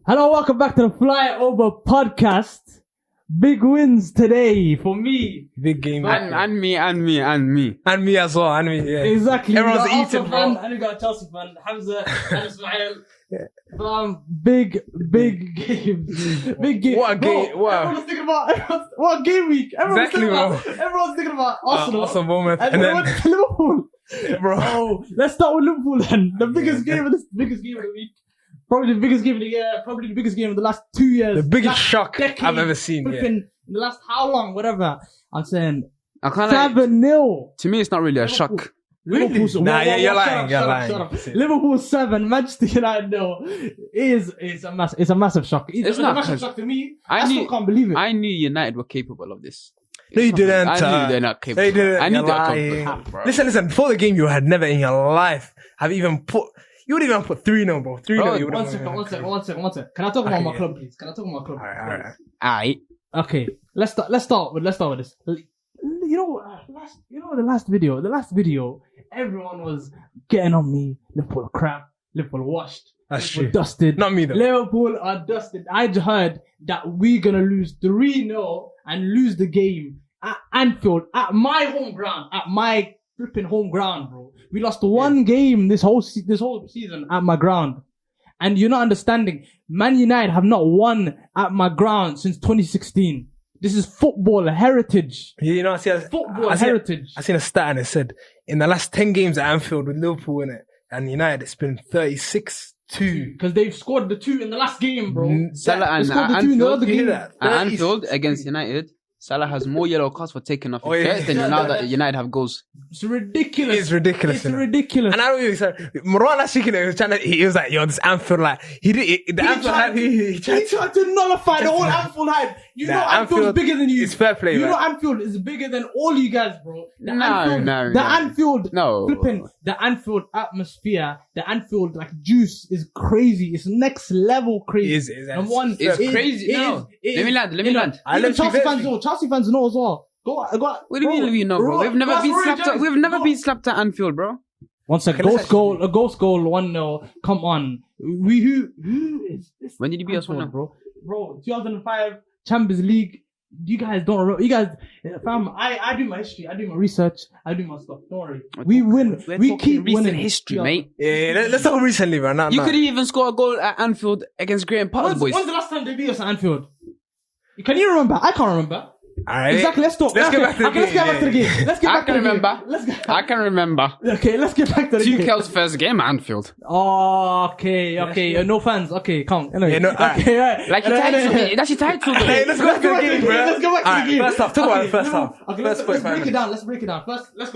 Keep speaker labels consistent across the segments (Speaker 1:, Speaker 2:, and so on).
Speaker 1: Hello, welcome back to the Fly Over podcast. Big wins today for me.
Speaker 2: Big game.
Speaker 3: And me.
Speaker 2: And me as well. And me, yeah.
Speaker 1: Exactly.
Speaker 2: Everyone's eating, bro.
Speaker 1: And you got a Chelsea fan, Hamse and Ismail. Big game. Big game.
Speaker 2: What a game.
Speaker 1: Bro,
Speaker 2: Wow.
Speaker 1: Everyone's thinking about, what game week. Everyone's thinking about Arsenal.
Speaker 2: Arsenal, Bournemouth.
Speaker 1: And then went to Liverpool.
Speaker 2: Bro.
Speaker 1: Oh, let's start with Liverpool then. The biggest game of the week. Probably the biggest game of the year. Probably the biggest game of the last 2 years.
Speaker 2: The biggest shock
Speaker 1: decade,
Speaker 2: I've ever seen. Yeah.
Speaker 1: In the last how long, whatever. I'm saying
Speaker 3: I can't
Speaker 1: 7-0.
Speaker 3: To me, it's not really a shock.
Speaker 1: Liverpool.
Speaker 2: Nah, you're lying.
Speaker 1: Shut up. Liverpool 7, Manchester United 0. It's a massive shock. It's
Speaker 3: not
Speaker 1: a massive shock to me. I still can't believe it.
Speaker 3: I knew United were capable of this.
Speaker 2: No, you didn't.
Speaker 3: I knew they're not capable.
Speaker 2: They didn't.
Speaker 3: I knew
Speaker 2: You're
Speaker 3: they're
Speaker 2: lying.
Speaker 3: capable, bro.
Speaker 2: Listen. Before the game, you had never in your life have even put. You would even put 3-0, bro. 3-0. You would
Speaker 1: One second. Can I talk about my club, please?
Speaker 2: Alright.
Speaker 3: Alright.
Speaker 1: Okay. Let's start with this. You know the last video, everyone was getting on me. Liverpool are crap. Liverpool are washed.
Speaker 2: That's
Speaker 1: Liverpool
Speaker 2: true.
Speaker 1: dusted.
Speaker 2: Not me though.
Speaker 1: Liverpool are dusted. I heard that we're gonna lose 3-0 and lose the game at Anfield, at my home ground, at my flipping home ground, bro. We lost one game this whole season at my ground. And you're not understanding. Man United have not won at my ground since 2016. This is football heritage.
Speaker 2: You know,
Speaker 1: Heritage.
Speaker 2: I seen a stat and it said in the last 10 games at Anfield with Liverpool in it and United, it's been 36-2.
Speaker 1: Because they've scored the 2 in the last game, bro.
Speaker 3: Salah and
Speaker 1: scored the 2 in the other game.
Speaker 3: At Anfield against United, Salah has more yellow cards for taking off his shirt than now that United have goals.
Speaker 1: It's ridiculous.
Speaker 2: It's ridiculous.
Speaker 1: It's ridiculous.
Speaker 2: And I don't even say Moran last week, he was like, yo, this Anfield, like, he tried
Speaker 1: to nullify the whole Anfield hype. You know Anfield's bigger than you.
Speaker 2: It's fair play,
Speaker 1: You
Speaker 2: man.
Speaker 1: know Anfield is bigger than all you guys, bro. The Anfield atmosphere, the Anfield like juice is crazy. It's next level crazy.
Speaker 3: It's crazy. Let me land.
Speaker 1: Chelsea fans know as well. Go.
Speaker 3: What do you mean we know, bro? We've never been slapped at Anfield, bro.
Speaker 1: One second. Ghost goal, 1-0. Come on. Who is this?
Speaker 3: When did you beat us 1-0,
Speaker 1: bro? Bro, 2005 Champions League. You guys don't remember. You guys, fam, I do my history. I do my research. I do my stuff. Don't worry. We win. We keep winning.
Speaker 3: History, mate.
Speaker 2: Yeah, let's talk recently, man.
Speaker 3: You could even score a goal at Anfield against Graham Potter's boys.
Speaker 1: When's the last time they beat us at Anfield? Can you remember? I can't remember.
Speaker 2: Alright.
Speaker 1: Exactly, let's talk.
Speaker 2: Let's get back to the game.
Speaker 1: Let's get back to the game.
Speaker 3: I can remember.
Speaker 1: Okay, let's get back to the game.
Speaker 3: Tuchel's first game at Anfield.
Speaker 1: Oh, okay. No fans. Okay, come. Anyway.
Speaker 2: Yeah, no,
Speaker 1: okay, right.
Speaker 3: Like your title. That's your title.
Speaker 2: Hey, let's go back to the game, bro.
Speaker 1: Let's go back to the game.
Speaker 2: First half. Talk about the first half.
Speaker 1: Okay, let's break it down. Let's first, let's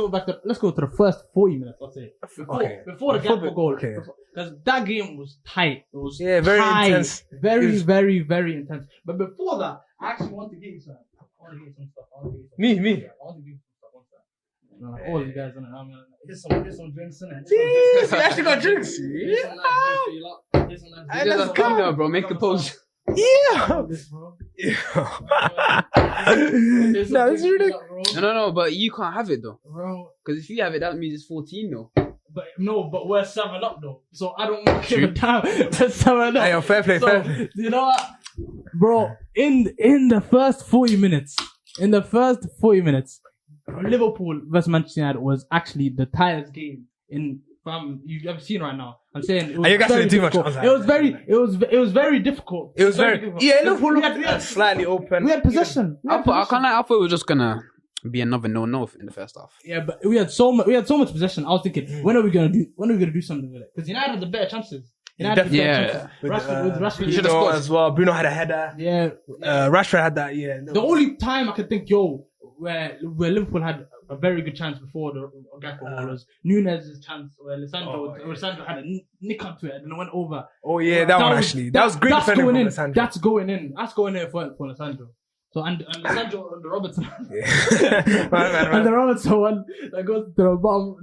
Speaker 1: go to the first 40 minutes, I'll say. Before the gap for goal. Because that game was tight. It was
Speaker 2: very intense.
Speaker 1: Very, very intense. But before that, I actually want to give you some. I want to give you some stuff.
Speaker 2: Me.
Speaker 1: I want to give you some stuff. All you guys, here's some drinks in it.
Speaker 2: Jeez, we actually got drinks.
Speaker 3: Let's go, bro. Make a pose.
Speaker 2: Yeah.
Speaker 1: No,
Speaker 2: it's ridiculous.
Speaker 3: No, but you can't have it though.
Speaker 1: Bro.
Speaker 3: Because if you have it, that means it's 14 though.
Speaker 1: But we're 7 up though. So I don't want to give it down to 7 up.
Speaker 2: Hey, fair play.
Speaker 1: You know what? Bro, in the first 40 minutes, Liverpool versus Manchester United was actually the tightest game you've ever seen right now. I'm saying it was
Speaker 2: you guys didn't do much.
Speaker 1: It was very difficult.
Speaker 2: It was very difficult. Yeah, Liverpool looked slightly open.
Speaker 1: We had possession.
Speaker 3: I thought it was just gonna be another no in the first half.
Speaker 1: Yeah, but we had so much possession. I was thinking, when are we gonna do something with it? Because United had the better chances. Rashford
Speaker 2: should have scored as well. Bruno had a header.
Speaker 1: Yeah.
Speaker 2: Rashford had that. Yeah.
Speaker 1: The only time I could think, where Liverpool had a very good chance before the Gakpo goal was Nunez's chance where Lisandro had a nick up to it and it went over.
Speaker 2: Oh yeah, that was great defending from Lisandro.
Speaker 1: That's going in for Lisandro. So and Lisandro and the Robertson.
Speaker 2: Man.
Speaker 1: And the Robertson one that goes to the bottom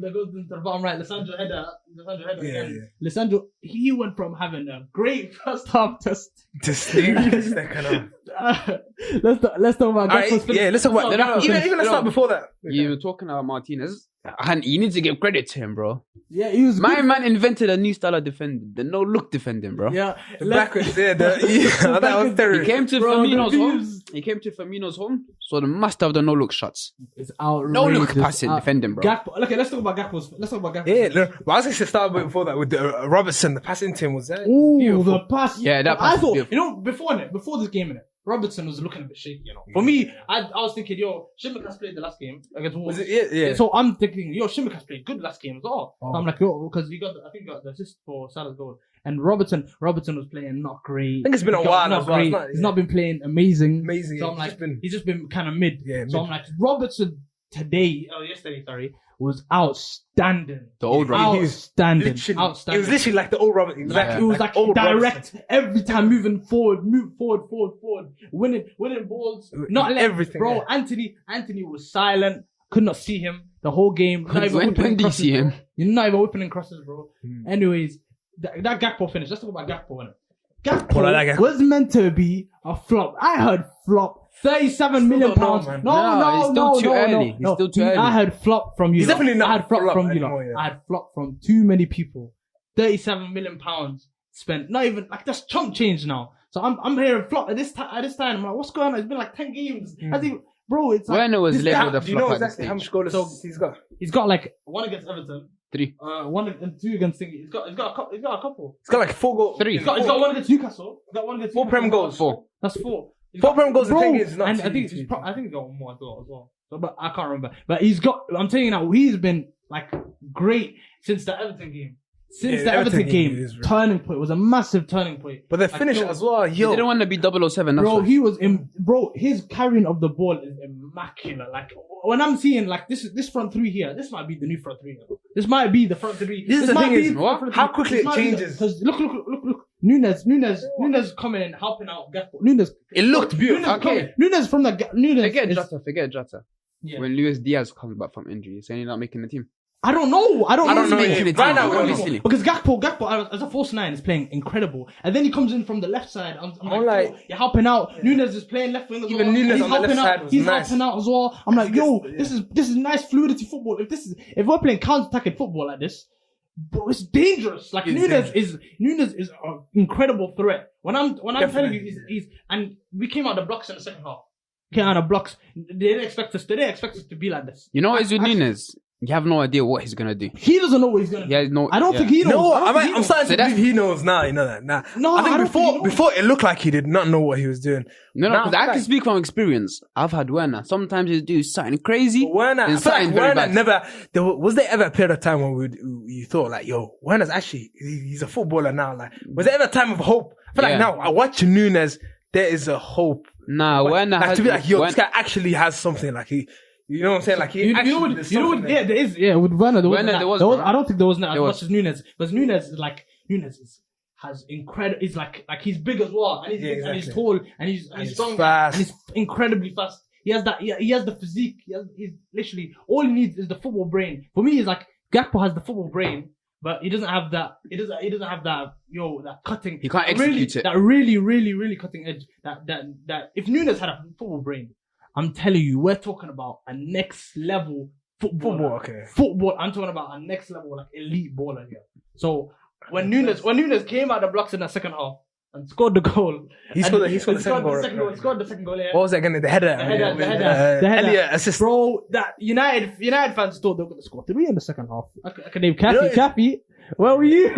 Speaker 1: right. Lisandro header Lissandro, he went from having a great first half to
Speaker 2: second half.
Speaker 1: Let's talk about
Speaker 2: Alright,
Speaker 1: Gakpo's finish.
Speaker 2: let's talk about even let's start before that.
Speaker 3: You were talking about Martinez. You need to give credit to him, bro.
Speaker 1: Yeah, he was
Speaker 3: My
Speaker 1: good.
Speaker 3: man invented a new style of defending, the no-look defending, bro.
Speaker 1: Yeah,
Speaker 2: The backwards there, that was
Speaker 3: He
Speaker 2: terrible.
Speaker 3: came to
Speaker 1: Bro,
Speaker 3: Firmino's
Speaker 1: the
Speaker 3: home.
Speaker 1: views.
Speaker 3: He came to Firmino's home, so the master of the no-look shots.
Speaker 1: It's outrageous.
Speaker 3: No-look passing, defending, bro.
Speaker 1: Gakpo. Okay, let's talk about Gakpo's.
Speaker 2: Yeah, look, but I was going to start before that with Robertson, the passing team was there.
Speaker 1: Ooh,
Speaker 2: Beautiful.
Speaker 1: the pass.
Speaker 3: Yeah, that pass
Speaker 1: I
Speaker 3: was
Speaker 1: thought,
Speaker 3: beautiful.
Speaker 1: before this game, Robertson was looking a bit shaky, For me, I was thinking, Shimikas played the last game against Wolves.
Speaker 2: Was it? Yeah.
Speaker 1: So I'm thinking, Shimikas played good last game as well.
Speaker 2: Oh.
Speaker 1: So I'm like, because he got the assist for Salah's goal. And Robertson was playing not great.
Speaker 2: I think it's been a while
Speaker 1: Not
Speaker 2: as well.
Speaker 1: great. He's not been playing amazing.
Speaker 2: Amazing,
Speaker 1: So
Speaker 2: yeah.
Speaker 1: I'm like, he's just been kind of mid.
Speaker 2: Yeah,
Speaker 1: So
Speaker 2: mid.
Speaker 1: I'm like, Robertson yesterday, was outstanding.
Speaker 3: The old Robertson.
Speaker 1: Outstanding.
Speaker 2: Literally,
Speaker 1: Outstanding.
Speaker 2: it was literally like the old Robert. Exactly.
Speaker 1: It was like
Speaker 2: old
Speaker 1: direct
Speaker 2: Robertson.
Speaker 1: every time, moving forward, winning balls, not letting
Speaker 2: Everything,
Speaker 1: bro.
Speaker 2: yeah.
Speaker 1: Anthony was silent, could not see him the whole game. Not even
Speaker 3: When
Speaker 1: whipping in
Speaker 3: did you
Speaker 1: crosses,
Speaker 3: see him?
Speaker 1: bro. You're not even whipping in crosses, bro. Anyways, that Gakpo finish. Let's talk about Gakpo. Innit? Gakpo
Speaker 2: Well, I like Gakpo.
Speaker 1: was meant to be a flop. I heard flop. 37 million
Speaker 2: don't know,
Speaker 1: pounds.
Speaker 2: man.
Speaker 3: No, it's still too early. It's still too early.
Speaker 1: I heard flop from you.
Speaker 2: He's
Speaker 1: lot.
Speaker 2: definitely not
Speaker 1: I had flop
Speaker 2: flop
Speaker 1: from you.
Speaker 2: anymore,
Speaker 1: lot.
Speaker 2: yeah.
Speaker 1: I had flop from too many people. 37 million pounds spent. Not even like that's chump change now. So I'm hearing flop at this time. I'm like, what's going on? It's been like 10 games. Bro, it's like
Speaker 3: Werner was
Speaker 1: this
Speaker 3: labelled
Speaker 1: guy-
Speaker 3: a
Speaker 2: Do you know
Speaker 3: flop at this
Speaker 2: exactly how
Speaker 3: stage.
Speaker 2: much goals he's got?
Speaker 1: He's got like one against Everton,
Speaker 3: 3.
Speaker 1: one and 2 against Thingy. He's got a couple.
Speaker 2: He's got like 4 goals.
Speaker 3: 3.
Speaker 1: He's got one against Newcastle. He's got one against
Speaker 2: 4
Speaker 1: Newcastle.
Speaker 2: Prem goals.
Speaker 3: 4.
Speaker 1: That's 4. He's
Speaker 2: 4
Speaker 1: got-
Speaker 2: Prem goals in
Speaker 1: bro,
Speaker 2: 10 games is not
Speaker 1: and
Speaker 2: too-
Speaker 1: I think
Speaker 2: too-
Speaker 1: he's I think he's got one more as well. So, but I can't remember. But he's got. I'm telling you now, he's been like great since the Everton game. Since
Speaker 2: Yeah,
Speaker 1: the Everton game,
Speaker 2: is really-
Speaker 1: turning point. It was a massive turning point.
Speaker 2: But the
Speaker 1: Like,
Speaker 2: finish
Speaker 1: yo,
Speaker 2: as well,
Speaker 3: He
Speaker 2: yo.
Speaker 3: didn't want to be 007. That's
Speaker 1: Bro,
Speaker 3: why.
Speaker 1: he was his carrying of the ball is immaculate. Like when I'm seeing like this front three here, this might be the new front three. This might be the front three.
Speaker 2: This is the
Speaker 1: might
Speaker 2: thing
Speaker 1: be
Speaker 2: is,
Speaker 1: the
Speaker 2: what?
Speaker 1: front
Speaker 2: How
Speaker 1: three.
Speaker 2: quickly
Speaker 1: This
Speaker 2: it
Speaker 1: might be the-
Speaker 2: changes.
Speaker 1: Because look. Nunes coming in, helping out Gakpo. Nunes.
Speaker 2: It looked beautiful.
Speaker 3: Okay.
Speaker 1: Nunes from the Nunes.
Speaker 3: Forget Jota.
Speaker 1: Yeah.
Speaker 3: When Luis Diaz comes back from injury, saying he's not making the team.
Speaker 1: I don't know. I don't know.
Speaker 3: making it
Speaker 2: Right
Speaker 3: team.
Speaker 2: now,
Speaker 3: Don't be
Speaker 2: we're
Speaker 3: silly.
Speaker 1: Because Gakpo as a false 9 is playing incredible, and then he comes in from the left side. I'm like,
Speaker 2: like-
Speaker 1: yo, you're helping out. Nunes is playing left wing as
Speaker 2: Even
Speaker 1: well.
Speaker 2: Nunes
Speaker 1: He's
Speaker 2: on the left
Speaker 1: helping
Speaker 2: side
Speaker 1: out.
Speaker 2: was
Speaker 1: He's
Speaker 2: nice.
Speaker 1: helping out as well. I'm like, yo,
Speaker 2: Yeah.
Speaker 1: this is nice fluidity football. If we're playing counter-attacking football like this, bro, it's dangerous. Like
Speaker 2: It's
Speaker 1: Nunes is an incredible threat. When I'm telling
Speaker 2: Definitely.
Speaker 1: you, he's and we came out of the blocks in the second half. Came out of blocks. They didn't expect us to be like this.
Speaker 3: You know what is with Nunes? You have no idea what he's gonna do.
Speaker 1: He doesn't know what he's gonna do.
Speaker 3: He has no.
Speaker 1: I don't
Speaker 3: yeah.
Speaker 1: think he knows.
Speaker 2: No,
Speaker 1: I don't think he
Speaker 2: I'm
Speaker 1: knows.
Speaker 2: starting
Speaker 3: So
Speaker 2: to
Speaker 3: that's-
Speaker 2: believe he knows now. You know that. Nah.
Speaker 1: No,
Speaker 2: I think
Speaker 1: I don't think he knows.
Speaker 2: before it looked like he did not know what he was doing.
Speaker 3: No,
Speaker 2: Now,
Speaker 3: because I can
Speaker 2: like-
Speaker 3: speak from experience. I've had Werner. Sometimes he do something crazy.
Speaker 2: Werner, I
Speaker 3: and
Speaker 2: feel like
Speaker 3: something very
Speaker 2: Werner
Speaker 3: bad.
Speaker 2: was there ever a period of time when you thought like, yo, Werner's actually, he's a footballer now. Like, was there ever a time of hope? I feel
Speaker 3: Yeah.
Speaker 2: like now, I watch Nunes, there is a hope.
Speaker 3: Nah, Werner
Speaker 2: Like,
Speaker 3: has
Speaker 2: to be like, yo,
Speaker 3: Werner-
Speaker 2: this guy actually has something. Like, you know what I'm saying? Like, he actually, there's something there.
Speaker 1: yeah, there is, yeah, with Werner, there
Speaker 3: Werner,
Speaker 1: wasn't
Speaker 3: there was, bro.
Speaker 1: I don't think there was as
Speaker 3: There
Speaker 1: much
Speaker 3: was.
Speaker 1: as Nunes, because Nunes has incredible, he's like he's big as well, and he's
Speaker 2: Yeah,
Speaker 1: big, and he's
Speaker 2: exactly.
Speaker 1: tall, and he's
Speaker 2: he's
Speaker 1: strong,
Speaker 2: fast.
Speaker 1: and he's incredibly fast. He has the physique, he's literally, all he needs is the football brain. For me, it's like, Gakpo has the football brain, but he doesn't have that, he doesn't have that, that cutting.
Speaker 3: He can't
Speaker 1: that really,
Speaker 3: execute it.
Speaker 1: That really cutting edge, that if Nunes had a football brain, I'm telling you, we're talking about a next level football.
Speaker 2: Okay.
Speaker 1: Football. I'm talking about a next level, like elite baller here. So when Nunes came out the blocks in the second half and scored the goal,
Speaker 2: He scored the second goal.
Speaker 1: He scored the second goal. Yeah.
Speaker 2: What was that again? The header.
Speaker 1: The header.
Speaker 2: Elliot assist.
Speaker 1: Bro, that United fans thought they were going to score 3 in the second half. Okay, name
Speaker 2: You know,
Speaker 1: Cappy. Where were you?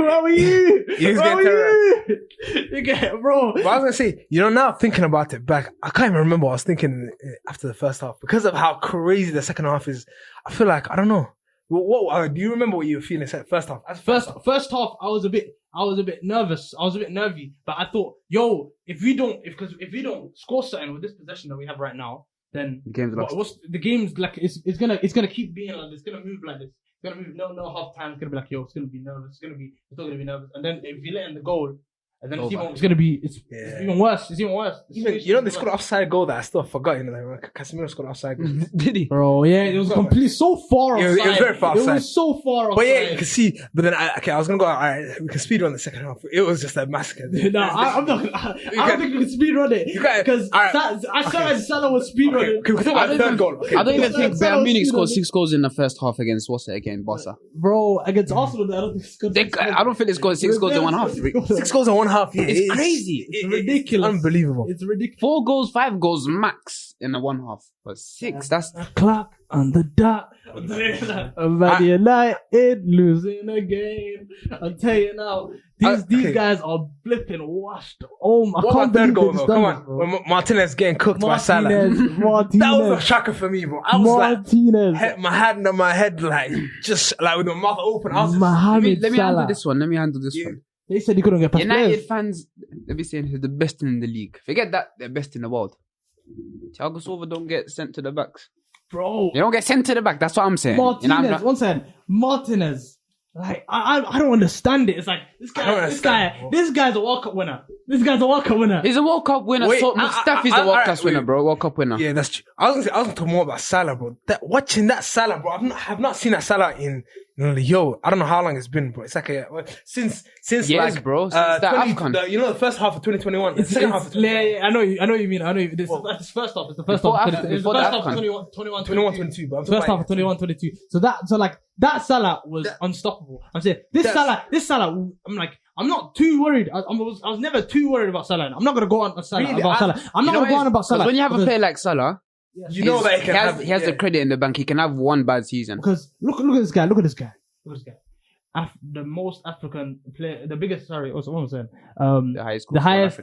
Speaker 2: He was
Speaker 1: Where
Speaker 2: getting
Speaker 1: were you? You get, bro.
Speaker 2: But I was gonna say, now thinking about it back, I can't even remember what I was thinking after the first half because of how crazy the second half is. I feel like I don't know. What do you remember what you were feeling first half?
Speaker 1: First half, I was a bit nervous. I was a bit nervy, but I thought, yo, if we don't score something with this possession that we have right now, then
Speaker 3: The game's lost.
Speaker 1: the game's like it's gonna keep being like this. It's gonna move like this. It's gonna move. No half time. It's gonna be like, yo, it's not gonna be nervous. And then if you let in the goal, And then
Speaker 3: Over.
Speaker 1: it's gonna be it's even worse. It's even worse.
Speaker 2: Even, you know, they scored an offside goal that I still forgot. You know, like, Casemiro scored an offside goal.
Speaker 3: Did he?
Speaker 1: Bro, yeah, it was completely so far
Speaker 2: It
Speaker 1: offside.
Speaker 2: was- it was very far
Speaker 1: It
Speaker 2: offside.
Speaker 1: was so far offside.
Speaker 2: But yeah, you can see. But then, I was gonna go. All right, we can speed run the second half. It was just a massacre.
Speaker 1: No, I'm not. I don't think we can speed run it because I said Salah was speed running.
Speaker 2: Okay, we can talk about the third goal. Okay.
Speaker 3: I don't even think
Speaker 1: Salah
Speaker 3: Bayern Munich
Speaker 1: was
Speaker 3: scored
Speaker 1: speed
Speaker 3: 6 goals in the first half against what's it again, Barca.
Speaker 1: Bro, against Arsenal, I don't think it's good.
Speaker 3: I don't think they scored 6 goals in one half.
Speaker 2: 6 goals in one half. Yeah,
Speaker 3: It's crazy.
Speaker 1: It's ridiculous.
Speaker 2: Unbelievable.
Speaker 1: It's ridiculous.
Speaker 3: 4 goals, 5 goals max in the one half. But 6, that's
Speaker 1: Clock on the dot. Man United losing a game. I'll tell you now. These
Speaker 2: okay.
Speaker 1: guys are flipping washed. Oh my!
Speaker 2: What about third goal though? Come on, when Martinez getting cooked by Salah.
Speaker 1: Martinez.
Speaker 2: That was a shocker for me, bro. I was
Speaker 1: Martinez.
Speaker 2: like, my hand on my head, like just like with my mouth open. I was just,
Speaker 1: Mohamed
Speaker 3: let me handle
Speaker 1: Salah.
Speaker 3: this one. Let me handle this one.
Speaker 1: They said he couldn't get past
Speaker 3: United
Speaker 1: players.
Speaker 3: fans, let me say, he's the best in the league. Forget that, they're best in the world. Thiago Silva don't get sent to the backs.
Speaker 1: Bro,
Speaker 3: They don't get sent to the back. That's what I'm saying.
Speaker 1: Martinez.
Speaker 3: You know, I'm not-
Speaker 1: One second, Martinez. Like I don't understand it. It's like this guy's a World Cup winner. This guy's a World Cup winner.
Speaker 3: He's a World Cup winner.
Speaker 2: Wait,
Speaker 3: So Mustafi's a World Cup winner, bro. World Cup winner.
Speaker 2: yeah, that's true. I was gonna talk more about Salah, bro. Watching that Salah, bro. I've not seen that Salah in I don't know how long it's been, bro. It's like since
Speaker 3: Yes,
Speaker 2: like
Speaker 3: bro. Since the AFCON.
Speaker 2: the first half of 2021. The second half of
Speaker 1: Yeah, I know you mean. This is first half. It's the first
Speaker 3: Before
Speaker 1: half.
Speaker 3: AFCON.
Speaker 1: It's the
Speaker 3: Before
Speaker 1: first
Speaker 3: the
Speaker 1: half of
Speaker 3: AFCON.
Speaker 1: 21,
Speaker 2: 21-22. But I'm
Speaker 1: First half
Speaker 2: talking
Speaker 1: of 21-22. So that Salah was unstoppable. I'm saying this Salah. I'm not too worried. I was never too worried about Salah. I'm not gonna go on Salah
Speaker 2: Really?
Speaker 1: about Salah. I'm not gonna go on about Salah
Speaker 3: Because when you have a
Speaker 1: because-
Speaker 3: player like Salah,
Speaker 2: you know that
Speaker 3: he has the credit in the bank. He can have one bad season.
Speaker 1: Because look at this guy. Look at this guy. The most African player, the biggest. Sorry, what was I saying?
Speaker 3: The highest
Speaker 1: The highest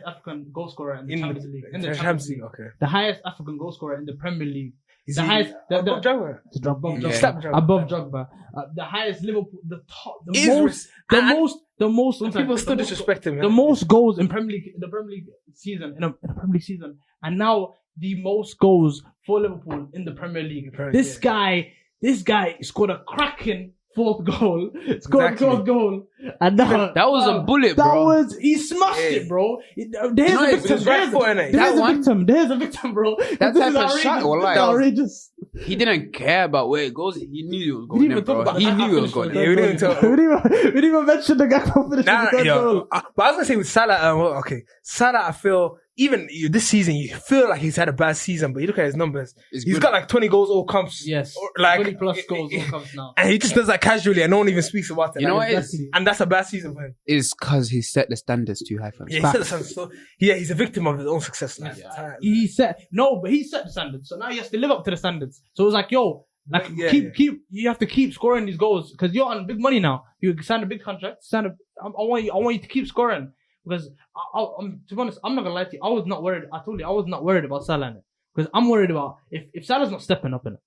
Speaker 3: African.
Speaker 1: goal scorer in the
Speaker 2: in
Speaker 1: Champions League. In the
Speaker 2: Champions
Speaker 1: Champions
Speaker 2: League.
Speaker 1: League.
Speaker 2: Okay.
Speaker 1: The highest African goal scorer in the Premier League.
Speaker 2: Is
Speaker 1: The
Speaker 2: he
Speaker 1: highest.
Speaker 2: above Drogba?
Speaker 1: Above
Speaker 3: Yeah.
Speaker 1: Drogba. Above Drogba. The highest Liverpool. The top. The
Speaker 2: Is-
Speaker 1: most. The most. I'm sorry,
Speaker 2: People still disrespect him.
Speaker 1: the most goals in Premier League. The Premier League season in a Premier League season, and now the most goals for Liverpool in the Premier League. This guy scored a cracking fourth goal.
Speaker 2: Exactly.
Speaker 1: Fourth goal, and now,
Speaker 3: That was a bullet, bro.
Speaker 1: he smashed it, bro. There's
Speaker 3: know,
Speaker 1: a
Speaker 3: it
Speaker 1: victim.
Speaker 2: was right foot, innit?
Speaker 1: There's a victim, bro.
Speaker 3: That
Speaker 1: This
Speaker 3: type
Speaker 1: is
Speaker 3: of
Speaker 1: outrageous.
Speaker 3: shot,
Speaker 1: This
Speaker 3: wallah.
Speaker 1: is outrageous.
Speaker 3: He didn't care about where it goes. He knew it was
Speaker 1: We
Speaker 3: going
Speaker 1: didn't
Speaker 3: in,
Speaker 1: even talk
Speaker 3: bro.
Speaker 1: about
Speaker 3: He
Speaker 1: the
Speaker 3: knew it was
Speaker 1: guy
Speaker 3: going
Speaker 1: finishing
Speaker 3: in.
Speaker 2: Yeah, we didn't talk-
Speaker 1: we didn't even mention the guy who finished
Speaker 2: Nah,
Speaker 1: the third
Speaker 2: yo.
Speaker 1: goal.
Speaker 2: But I was gonna say with Salah, Salah, I feel even this season, you feel like he's had a bad season, but you look at his numbers.
Speaker 3: It's
Speaker 2: He's
Speaker 3: good.
Speaker 2: got like 20 goals all comps.
Speaker 1: Yes,
Speaker 2: Or, like
Speaker 1: 20 plus goals all comes now.
Speaker 2: and he just does that casually, and no one even speaks about it.
Speaker 3: You know
Speaker 2: Like,
Speaker 3: what it is?
Speaker 1: Exactly.
Speaker 2: and that's a bad season for him.
Speaker 3: It's because he set the standards too high for him.
Speaker 2: Yeah, he said the standards, so he's a victim of his own success. Like,
Speaker 1: He set the standards, so now he has to live up to the standards. So it was like, yo, like
Speaker 2: Yeah,
Speaker 1: keep, you have to keep scoring these goals because you're on big money now. You signed a big contract. I want you to keep scoring because to be honest, I'm not gonna lie to you. I was not worried. I told you I was not worried about Salah in it because I'm worried about if Salah's not stepping up in it.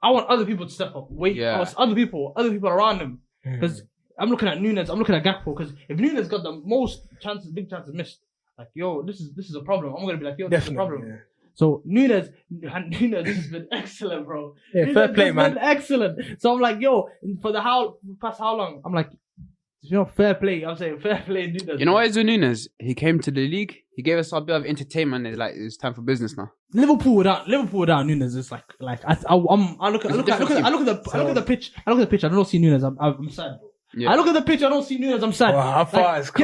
Speaker 1: I want other people to step up. Other people around him because I'm looking at Nunes. I'm looking at Gakpo because if Nunes got the most big chances missed, like yo, this is a problem. I'm gonna be like yo, this is a problem.
Speaker 2: Yeah.
Speaker 1: So Nunes has been excellent, bro.
Speaker 2: Yeah,
Speaker 1: Nunes
Speaker 2: fair play,
Speaker 1: has
Speaker 2: man.
Speaker 1: been excellent. So I'm like, yo, past how long? I'm like, fair play. I'm saying fair play, Nunes.
Speaker 3: You know what is with Nunes? He came to the league. He gave us a bit of entertainment. It's like it's time for business now.
Speaker 1: Liverpool without Nunes is like I look at the pitch. I look at the pitch. I don't see Nunes. I'm sad, bro.
Speaker 3: Yeah.
Speaker 1: I look at the pitch. I don't see Nunes. I'm sad.
Speaker 2: Wow, how far it's come.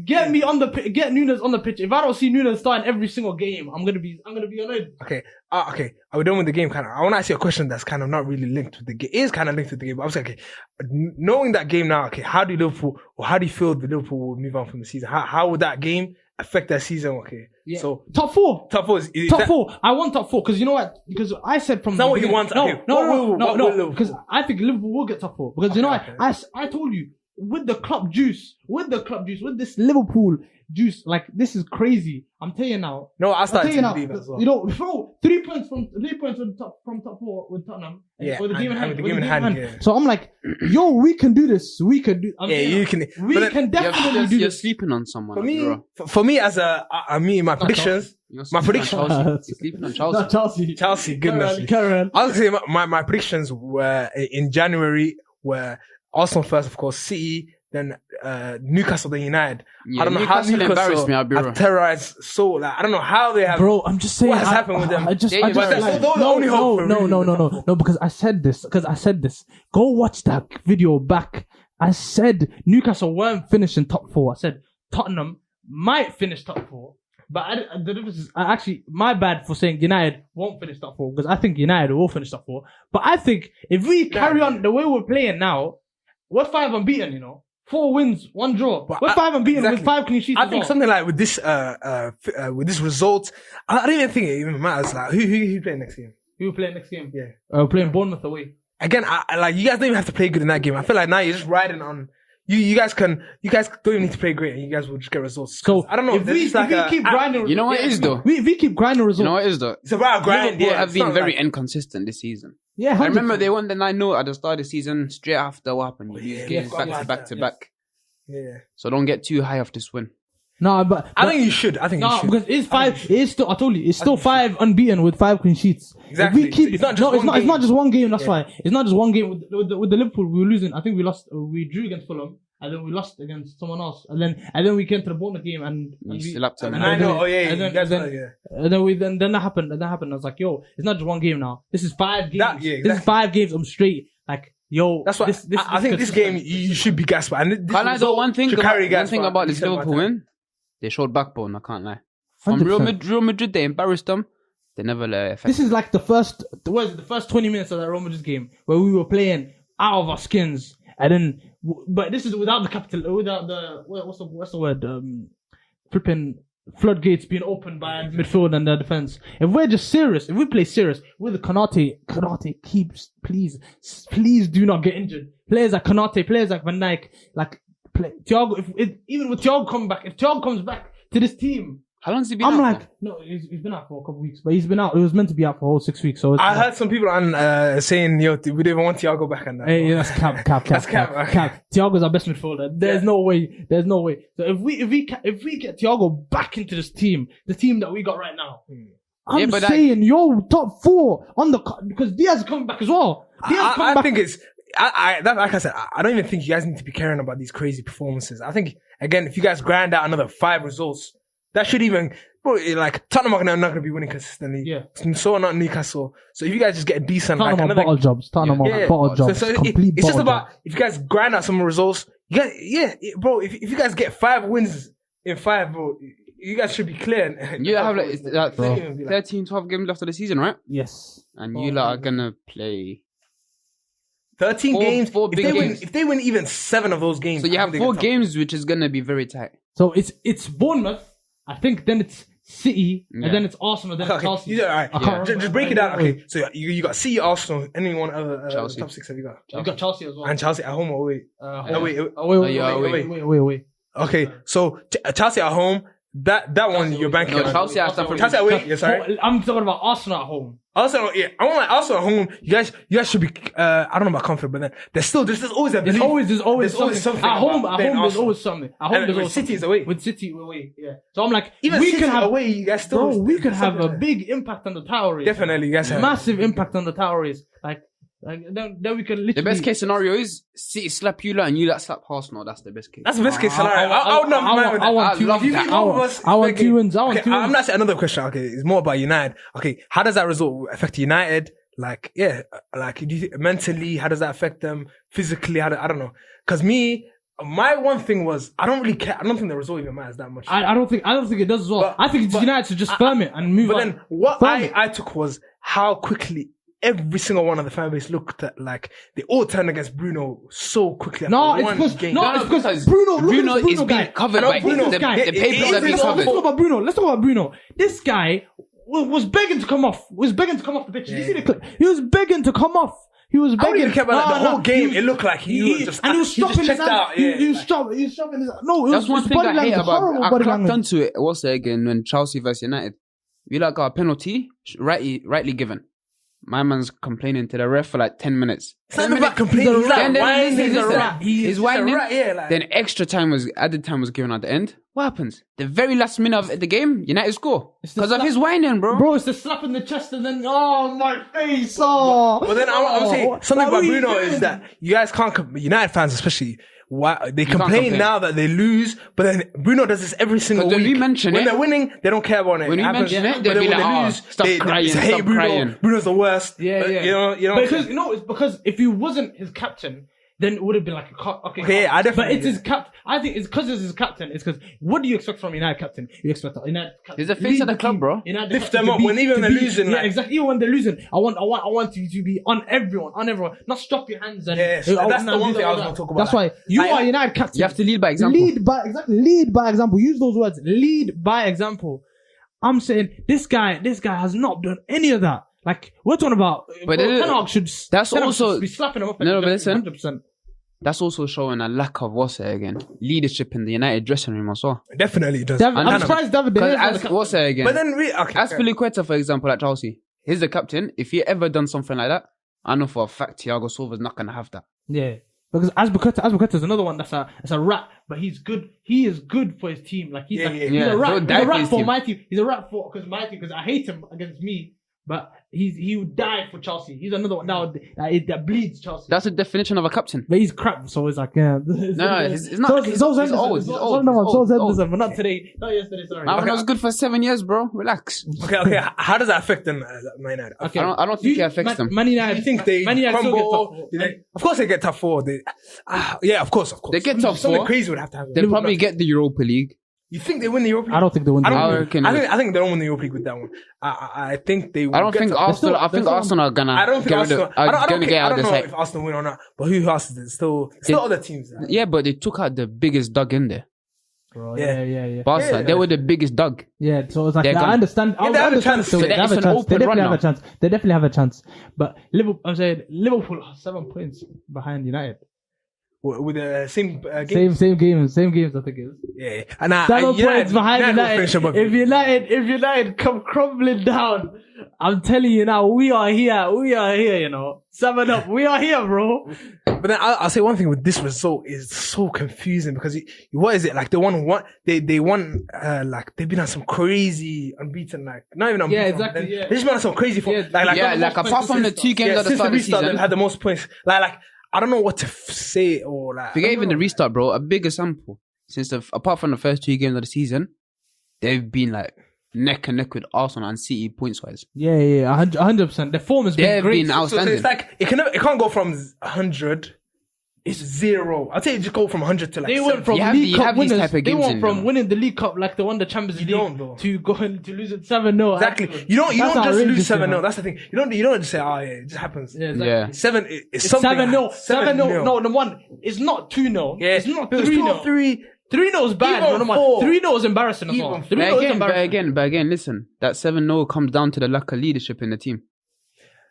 Speaker 1: Get me on the get Nunes on the pitch. If I don't see Nunes starting every single game, I'm gonna be annoyed.
Speaker 2: Okay. Okay. Are we done with the game? I want to ask you a question that's kind of not really linked with the game. It is kind of linked with the game, but I was like, okay, knowing that game now, okay, how do you feel the Liverpool will move on from the season? How would that game affect their season? Okay.
Speaker 1: Yeah.
Speaker 2: So
Speaker 1: top four.
Speaker 2: is
Speaker 1: Top
Speaker 2: that-
Speaker 1: four. I want top four because you know what? Because I said from
Speaker 2: Is that
Speaker 1: the
Speaker 2: what you
Speaker 1: beginning-
Speaker 2: want? Okay,
Speaker 1: No.
Speaker 2: what will Liverpool?
Speaker 1: Because I think Liverpool will get top four. Because you know what?
Speaker 2: Okay.
Speaker 1: I told you with the club juice, with this Liverpool juice, like this is crazy. I'm telling you now.
Speaker 2: No, I
Speaker 1: I'm
Speaker 2: started
Speaker 1: telling you
Speaker 2: to
Speaker 1: now.
Speaker 2: believe as well.
Speaker 1: You know, bro, 3 points from top four with Tottenham.
Speaker 2: Yeah,
Speaker 1: for the game in
Speaker 2: and
Speaker 1: hand.
Speaker 2: with the
Speaker 1: with
Speaker 2: game in hand, yeah.
Speaker 1: So I'm like, yo, we can do this. We can do. I'm
Speaker 2: Yeah,
Speaker 1: telling
Speaker 2: you can.
Speaker 1: We
Speaker 2: but then,
Speaker 1: can definitely do
Speaker 3: You're
Speaker 1: this.
Speaker 3: sleeping on someone.
Speaker 2: For me,
Speaker 3: bro.
Speaker 2: for me as my predictions,
Speaker 3: You're
Speaker 2: my
Speaker 3: sleeping on
Speaker 2: prediction-
Speaker 3: Chelsea. You're sleeping on Chelsea.
Speaker 1: Not Chelsea.
Speaker 2: Chelsea, goodness.
Speaker 1: Karen.
Speaker 2: I was gonna say my predictions were in January were Arsenal first, of course, City, then Newcastle, then United.
Speaker 3: Yeah,
Speaker 2: I don't know
Speaker 3: Newcastle
Speaker 2: how
Speaker 3: embarrassed me, I'll be
Speaker 2: have
Speaker 3: real.
Speaker 2: terrorized so. Like, I don't know how they have.
Speaker 1: Bro, I'm just saying.
Speaker 2: What has happened with them?
Speaker 1: I just
Speaker 3: Yeah, but
Speaker 1: like,
Speaker 3: that's
Speaker 2: the only hope for
Speaker 1: no, because I said this. Go watch that video back. I said Newcastle weren't finishing top 4. I said Tottenham might finish top 4. But the difference is, actually, my bad for saying United won't finish top 4, because I think United will finish top 4. But I think if we carry on the way we're playing now, we're 5 unbeaten, 4 wins, 1 draw.
Speaker 2: But
Speaker 1: We're 5 unbeaten with
Speaker 2: exactly.
Speaker 1: 5 clean sheets.
Speaker 2: I think something like with this result, I don't even think it even matters. Like, who playing next game?
Speaker 1: Who will play next game?
Speaker 2: Yeah.
Speaker 1: We're playing Bournemouth away.
Speaker 2: Again, I like, you guys don't even have to play good in that game. I feel like now you're just riding on. You guys don't even need to play great, and you guys will just get results.
Speaker 1: So
Speaker 2: I don't know
Speaker 1: if we keep grinding,
Speaker 3: You know what it is though?
Speaker 1: If we keep grinding results,
Speaker 3: You know what it is though?
Speaker 2: It's about grind.
Speaker 3: Liverpool
Speaker 2: Yeah,
Speaker 3: have
Speaker 2: it's
Speaker 3: been
Speaker 2: not
Speaker 3: very
Speaker 2: like-
Speaker 3: inconsistent this season.
Speaker 1: yeah,
Speaker 3: I remember
Speaker 1: 100%.
Speaker 3: they won the 9-0 at the start of the season. Straight after what happened, you lose games
Speaker 2: yeah,
Speaker 3: back to back.
Speaker 2: Yeah.
Speaker 3: So don't get too high off this win.
Speaker 1: No, but
Speaker 2: I think you should.
Speaker 1: because it's 5. It's still. I told you, it's still 5 unbeaten with 5 clean sheets.
Speaker 2: Exactly.
Speaker 1: If we keep,
Speaker 2: It's not just one
Speaker 1: It's
Speaker 2: game.
Speaker 1: not just one game. That's why it's not just one game. With the Liverpool, we were losing. I think we lost. We drew against Fulham, and then we lost against someone else, and then we came to the Bournemouth game and
Speaker 3: You
Speaker 1: we
Speaker 3: slapped them.
Speaker 2: And I know. Oh yeah.
Speaker 1: and then-
Speaker 2: You guys
Speaker 1: and
Speaker 2: know,
Speaker 1: then-
Speaker 2: yeah.
Speaker 1: And then that happened. And that happened. I was like, yo, it's not just one game now. This is 5 games.
Speaker 2: Yeah,
Speaker 1: This is
Speaker 2: exactly.
Speaker 1: 5 games. I'm straight. Like, yo,
Speaker 2: That's why I think this game you should be gassed by. And this
Speaker 3: Can't I do
Speaker 2: result
Speaker 3: one thing
Speaker 2: should carry gas by
Speaker 3: about this
Speaker 2: decent amount of
Speaker 3: Liverpool
Speaker 2: time.
Speaker 3: win? They showed backbone, I can't lie. From
Speaker 1: 100%.
Speaker 3: Real Madrid, they embarrassed them. They never let it affect
Speaker 1: This is like the first 20 minutes of that Real Madrid game where we were playing out of our skins, and then, but this is without the what's the word? Flipping floodgates being opened by midfield and the defense. If we're just serious, if we play serious with the Konate keeps, please do not get injured. Players like Konate, players like Van Dijk, Thiago. Even with Thiago coming back, if Thiago comes back to this team.
Speaker 3: How long has he been
Speaker 1: I'm
Speaker 3: out
Speaker 1: like,
Speaker 3: for?
Speaker 1: no, he's been out for a couple of weeks, but he's been out. It was meant to be out for a whole 6 weeks. So it's
Speaker 2: I heard some people on saying, "Yo, we don't even want Thiago back." And that.
Speaker 1: Hey, that's cap.
Speaker 2: That's cap.
Speaker 1: Thiago's our best midfielder. There's no way. So if we get Thiago back into this team, the team that we got right now, I'm
Speaker 3: but
Speaker 1: saying, yo, top 4 on because Diaz is coming back as well. Diaz coming
Speaker 2: I
Speaker 1: back.
Speaker 2: think it's. Like I said, I don't even think you guys need to be caring about these crazy performances. I think again, if you guys grind out another 5 results, that should even. Bro, like Tottenham are not going to be winning consistently.
Speaker 1: Yeah.
Speaker 2: So are not Newcastle. So if you guys just get a decent,
Speaker 1: Tottenham
Speaker 2: like
Speaker 1: are
Speaker 2: another
Speaker 1: bottle jobs. Tottenham are bottle jobs.
Speaker 2: So
Speaker 1: Complete
Speaker 2: it's just
Speaker 1: bottle
Speaker 2: about
Speaker 1: jobs.
Speaker 2: if you guys grind out some results. You guys, bro. If you guys get 5 wins in 5, bro, you guys should be clear.
Speaker 3: You have like, it's like
Speaker 2: Bro.
Speaker 3: 13, 12 games left of the season, right?
Speaker 1: Yes.
Speaker 3: And you lot are gonna play.
Speaker 2: 13
Speaker 3: Four
Speaker 2: games.
Speaker 3: big games.
Speaker 2: If they win even 7 of those games,
Speaker 3: So you
Speaker 2: I
Speaker 3: have
Speaker 2: think they
Speaker 3: 4
Speaker 2: get top.
Speaker 3: games, which is gonna be very tight.
Speaker 1: So it's Bournemouth. I think then it's City,
Speaker 3: Yeah.
Speaker 1: and then it's Arsenal, then it's
Speaker 2: Okay,
Speaker 1: Chelsea.
Speaker 2: all right.
Speaker 1: I can't remember.
Speaker 2: Just break it down. Okay, so you got City, Arsenal, anyone other
Speaker 3: Chelsea.
Speaker 2: top 6 have you got?
Speaker 1: You got Chelsea as well.
Speaker 2: And Chelsea at home or away? Wait.
Speaker 1: Wait.
Speaker 2: Okay, so Chelsea at home. That one you're banking
Speaker 3: No,
Speaker 2: on.
Speaker 3: Chelsea at Stamford
Speaker 2: Chelsea away. Yeah, sorry.
Speaker 1: I'm talking about Arsenal at home.
Speaker 2: Arsenal, yeah. I want like Arsenal at home. You guys should be. I don't know about confident, but then there's always a
Speaker 1: There's
Speaker 2: belief.
Speaker 1: always something. At home,
Speaker 2: about
Speaker 1: there's
Speaker 2: Arsenal.
Speaker 1: always something. At home,
Speaker 2: And
Speaker 1: there's
Speaker 2: with
Speaker 1: always
Speaker 2: City
Speaker 1: something.
Speaker 2: is away.
Speaker 1: With City, we're away. Yeah. So I'm like,
Speaker 2: Even
Speaker 1: we
Speaker 2: City
Speaker 1: can have
Speaker 2: away. You guys still.
Speaker 1: Bro, we could have a
Speaker 2: something.
Speaker 1: big impact on the tower race.
Speaker 2: Definitely, you guys have.
Speaker 1: Massive impact on the tower race. Like then we can literally.
Speaker 3: The best case scenario is City slap you lot and you lot slap Arsenal. That's the best case.
Speaker 2: That's the best case scenario. I would not mind with that.
Speaker 1: I want two
Speaker 3: love
Speaker 1: wins.
Speaker 3: that.
Speaker 1: I want 2 wins. I want
Speaker 2: Okay,
Speaker 1: 2 wins.
Speaker 2: I'm not saying another question. Okay, it's more about United. Okay, how does that result affect United? Like, yeah, like do you, mentally, how does that affect them? Physically, I don't know. Because my one thing was I don't really care. I don't think the result even matters that much.
Speaker 1: I don't think it does as well.
Speaker 2: But-
Speaker 1: I think United should just firm it and move
Speaker 2: But
Speaker 1: on.
Speaker 2: then what
Speaker 1: Firm it.
Speaker 2: I took was how quickly every single one of the fan base looked at, like, they all turned against Bruno so quickly.
Speaker 1: No,
Speaker 2: after
Speaker 1: it's
Speaker 2: one
Speaker 1: because
Speaker 2: game.
Speaker 1: because Bruno. Look
Speaker 3: Bruno
Speaker 1: at this
Speaker 3: is
Speaker 1: Bruno
Speaker 3: being
Speaker 1: guy.
Speaker 3: covered
Speaker 2: I know
Speaker 3: by
Speaker 2: Bruno.
Speaker 3: the
Speaker 2: Guy,
Speaker 3: papers that
Speaker 2: it-
Speaker 3: being
Speaker 2: it's
Speaker 3: covered.
Speaker 1: Let's talk about Bruno. This guy was begging to come off. The pitch. Did you see the clip? He was begging to come off. He was
Speaker 2: I don't
Speaker 1: begging.
Speaker 2: even care about that. The whole game,
Speaker 1: He
Speaker 2: it looked like he was just
Speaker 1: and he was
Speaker 2: he just
Speaker 1: stopping his
Speaker 2: checked
Speaker 1: hands.
Speaker 2: out. Yeah,
Speaker 1: He was stopping his. No, it
Speaker 3: That's
Speaker 1: was
Speaker 3: one
Speaker 1: his
Speaker 3: thing
Speaker 1: body
Speaker 3: I hate
Speaker 1: language,
Speaker 3: about.
Speaker 1: horrible
Speaker 3: I
Speaker 1: body
Speaker 3: cracked
Speaker 1: language.
Speaker 3: onto it. What's it again? When Chelsea versus United, we like got a penalty, rightly given. My man's complaining to the ref for like 10 minutes.
Speaker 2: It's not about complaining. He's like
Speaker 3: Then
Speaker 2: whining.
Speaker 3: listen,
Speaker 2: He's a
Speaker 3: listen.
Speaker 2: rat.
Speaker 3: He's whining.
Speaker 2: Yeah, like.
Speaker 3: Then added time was given at the end. What happens? The very last minute of the game, United score
Speaker 1: It's the
Speaker 3: because of
Speaker 1: slap-
Speaker 3: his whining, bro.
Speaker 1: Bro, it's the slap in the chest and then my face. Oh,
Speaker 2: But then I'm saying something
Speaker 1: Like,
Speaker 2: about
Speaker 1: what are you
Speaker 2: Bruno
Speaker 1: doing?
Speaker 2: is that you guys can't. United fans, especially, why they
Speaker 3: can't
Speaker 2: complain now that they lose, but then Bruno does this every single week.
Speaker 3: when we mention
Speaker 2: when
Speaker 3: it-
Speaker 2: they're winning, they don't care about it.
Speaker 3: When we
Speaker 2: happens.
Speaker 3: mention it,
Speaker 2: But
Speaker 3: they'll
Speaker 2: then
Speaker 3: be
Speaker 2: when
Speaker 3: like,
Speaker 2: they
Speaker 3: "Oh,
Speaker 2: lose,
Speaker 3: stop
Speaker 2: they
Speaker 3: crying,
Speaker 2: say, hey,
Speaker 3: stop
Speaker 2: Bruno,
Speaker 3: crying."
Speaker 2: Bruno's the worst.
Speaker 1: Yeah,
Speaker 2: But,
Speaker 1: yeah.
Speaker 2: You know.
Speaker 1: Because it's because if he wasn't his captain, then it would have been like
Speaker 2: Okay, I definitely-
Speaker 1: But it's his captain. I think it's because it's his captain. It's because what do you expect from United captain? You expect a United captain.
Speaker 3: He's the face of the club, bro.
Speaker 1: United
Speaker 2: Lift
Speaker 1: captain
Speaker 2: them
Speaker 1: to
Speaker 2: up when even
Speaker 1: to
Speaker 2: they're losing,
Speaker 1: Yeah,
Speaker 2: like-
Speaker 1: exactly. Even when they're losing, I want you to be on everyone, not strap your hands and.
Speaker 2: Yeah, so that's the one thing I was gonna talk about.
Speaker 1: That's why you are United captain.
Speaker 3: You have to lead by example.
Speaker 1: Lead by example. Use those words. Lead by example. I'm saying this guy has not done any of that. Like we're talking about,
Speaker 3: But
Speaker 1: Ten Hag should.
Speaker 3: that's
Speaker 1: Ten Hag
Speaker 3: also-
Speaker 1: should be slapping him up.
Speaker 3: No, but listen.
Speaker 1: 100%.
Speaker 3: That's also showing a lack of what's it again? Leadership in the United dressing room as well.
Speaker 2: Definitely does.
Speaker 1: I'm
Speaker 3: And-
Speaker 1: surprised David.
Speaker 3: Because
Speaker 1: De Gea's not the
Speaker 3: as
Speaker 1: captain.
Speaker 3: what's it again?
Speaker 2: But then, okay.
Speaker 3: As Filiqueta, for example, at Chelsea, he's the captain. If he ever done something like that, I know for a fact Thiago Silva's not gonna have that.
Speaker 1: Yeah, because Azpilicueta is another one that's a rat, but he's good. He is good for his team. Like he's
Speaker 2: Yeah,
Speaker 1: like,
Speaker 2: yeah,
Speaker 1: he's
Speaker 3: yeah.
Speaker 1: a rat.
Speaker 3: He'll
Speaker 1: He's
Speaker 3: die
Speaker 1: a
Speaker 3: for
Speaker 1: rat
Speaker 3: his
Speaker 1: for
Speaker 3: team.
Speaker 1: my team. He's a rat for because my team because I hate him against me. But he would die for Chelsea. He's another one now that bleeds Chelsea.
Speaker 3: That's the definition of a captain.
Speaker 1: But he's crap, so it's like yeah.
Speaker 3: No, it's not. He's old. He's old.
Speaker 1: But not today, not yesterday. Sorry.
Speaker 3: Man was good for 7 years, bro. Relax.
Speaker 2: Okay. How does that affect them, Man United?
Speaker 1: Okay.
Speaker 3: I don't think it affects them.
Speaker 1: Man United.
Speaker 2: Do you think they
Speaker 1: Man United still get top
Speaker 2: crumble?
Speaker 1: four.
Speaker 2: Do they- Of course they get top four. Yeah, of course.
Speaker 3: They get top
Speaker 2: Something
Speaker 3: four.
Speaker 2: crazy would have to happen.
Speaker 3: They'll probably get the Europa League.
Speaker 2: You think they win the Europa League?
Speaker 1: I don't think they win.
Speaker 3: I
Speaker 2: think they don't win the Europa League with that one. I think they will
Speaker 3: I don't
Speaker 2: get
Speaker 3: think
Speaker 2: to-
Speaker 3: Arsenal. I think
Speaker 1: still-
Speaker 3: Arsenal are gonna.
Speaker 2: I don't think
Speaker 3: get rid
Speaker 2: Arsenal.
Speaker 3: of- are gonna get
Speaker 2: I
Speaker 3: out
Speaker 2: don't
Speaker 3: of
Speaker 2: know
Speaker 3: this.
Speaker 2: if Arsenal win or not, but who else is there? Still other teams.
Speaker 3: Yeah, but they took out the biggest dog in there.
Speaker 1: Bro,
Speaker 2: Yeah.
Speaker 1: yeah.
Speaker 3: Barca,
Speaker 2: Yeah.
Speaker 3: they were the biggest dog.
Speaker 1: Yeah, so it's like
Speaker 3: They're
Speaker 1: I
Speaker 3: gone.
Speaker 1: understand.
Speaker 2: Yeah, they have a chance.
Speaker 1: still.
Speaker 2: So
Speaker 1: They have
Speaker 3: it's
Speaker 1: a
Speaker 3: an
Speaker 1: chance. They
Speaker 3: open run
Speaker 1: definitely have
Speaker 3: now.
Speaker 1: a chance. They definitely have a chance. But Liverpool, I'm saying Liverpool are 7 points behind United.
Speaker 2: With the same game.
Speaker 1: Same games. I think it is.
Speaker 2: Yeah, and
Speaker 1: 7 points behind
Speaker 2: will finish
Speaker 1: United.
Speaker 2: above
Speaker 1: If
Speaker 2: you.
Speaker 1: United come crumbling down, I'm telling you now, we are here. You know, 7 up. We are here, bro.
Speaker 2: But then I'll say one thing with this result is so confusing because what is it like? They won like they've been on some crazy unbeaten like not even unbeaten.
Speaker 1: exactly,
Speaker 2: but then
Speaker 1: yeah.
Speaker 2: They've just been on some crazy form.
Speaker 1: Yeah,
Speaker 2: like
Speaker 3: Yeah, like
Speaker 1: most
Speaker 3: apart from the
Speaker 1: points
Speaker 3: 2 games at the
Speaker 2: since
Speaker 3: start of the
Speaker 2: restart,
Speaker 3: season.
Speaker 2: they've had the most points. Like I don't know what to say or like.
Speaker 3: Forget
Speaker 2: I don't
Speaker 3: even the
Speaker 2: know.
Speaker 3: restart, bro. A big example. Apart from the first 2 games of the season, they've been like neck and neck with Arsenal and City points wise.
Speaker 1: Yeah, 100%. The form has been
Speaker 3: They've
Speaker 1: great.
Speaker 3: been
Speaker 2: So
Speaker 3: outstanding.
Speaker 2: it's like it can't go from 100. It's 0. I'd say you just go from 100 to like.
Speaker 1: They
Speaker 2: 70.
Speaker 1: went from
Speaker 3: You have
Speaker 1: League
Speaker 3: the- you
Speaker 1: Cup
Speaker 3: have these
Speaker 1: winners.
Speaker 3: type of
Speaker 1: They
Speaker 3: games
Speaker 1: went
Speaker 3: in
Speaker 1: from
Speaker 3: them.
Speaker 1: winning the League Cup like the one the Champions
Speaker 2: You
Speaker 1: League
Speaker 2: don't, though.
Speaker 1: to going to lose it 7-0.
Speaker 2: Exactly. You don't
Speaker 1: That's
Speaker 2: just lose
Speaker 1: outrageous,
Speaker 2: 7-0.
Speaker 1: you know.
Speaker 2: That's the thing. You don't just say, oh yeah, it just happens.
Speaker 1: Yeah, exactly.
Speaker 3: Yeah.
Speaker 2: 7 it's
Speaker 1: It's
Speaker 2: something.
Speaker 1: 7-0. 7-0.
Speaker 2: 7-0.
Speaker 1: No, the one. It's not 2-0.
Speaker 2: Yeah.
Speaker 1: It's not
Speaker 2: It was
Speaker 1: 3-0.
Speaker 2: 2-3.
Speaker 1: 3-0 is bad.
Speaker 2: Even
Speaker 1: No, no,
Speaker 2: 4.
Speaker 1: 3-0 is embarrassing as well.
Speaker 2: Even
Speaker 1: 3-0 is
Speaker 3: But
Speaker 1: embarrassing.
Speaker 3: again, listen. That 7-0 comes down to the lack of leadership in the team.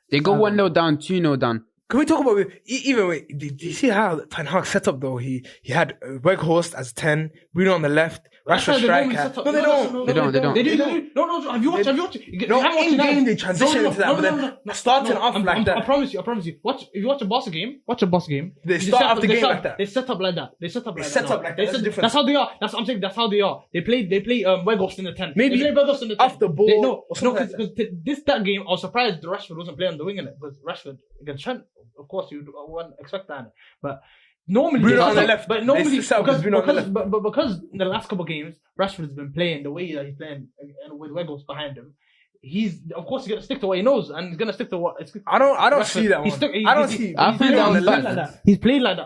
Speaker 3: They go 1-0 down, 2-0 down.
Speaker 2: Can we talk about even wait? Did you see how Ten Hag set up though? He had Weghorst as 10, Bruno on the left, Rashford striker. No, they don't.
Speaker 3: They don't.
Speaker 1: They do. No. Have you watched?
Speaker 2: No, in game they transition into that, but then starting off like that.
Speaker 1: I promise you. Watch if you watch a Boss game.
Speaker 2: They
Speaker 1: You
Speaker 2: start
Speaker 1: set
Speaker 2: off the
Speaker 1: they
Speaker 2: game
Speaker 1: set-
Speaker 2: like that.
Speaker 1: They set up like that. They set up like
Speaker 2: set
Speaker 1: that.
Speaker 2: up like that. That's different.
Speaker 1: That's how they are. I'm saying that's how they are. They play Weghorst in the 10.
Speaker 2: Maybe
Speaker 1: they play Weghorst in the 10.
Speaker 2: off the ball
Speaker 1: No,
Speaker 2: or something like
Speaker 1: because that game, I was surprised Rashford wasn't playing on the wing in it. Because Rashford against Trent, of course, you wouldn't expect that. But normally,
Speaker 2: Bruno on the left.
Speaker 1: But normally,
Speaker 2: They set up with Bruno on the left.
Speaker 1: because in the last couple of games, Rashford's been playing the way that he's playing, and with Weghorst behind him. He's gonna stick to what he knows, and he's gonna stick to what.
Speaker 2: I don't
Speaker 1: Rashford.
Speaker 2: see that one.
Speaker 1: I
Speaker 2: don't see.
Speaker 3: I think that was
Speaker 1: like
Speaker 3: bad.
Speaker 1: that. He's played like that.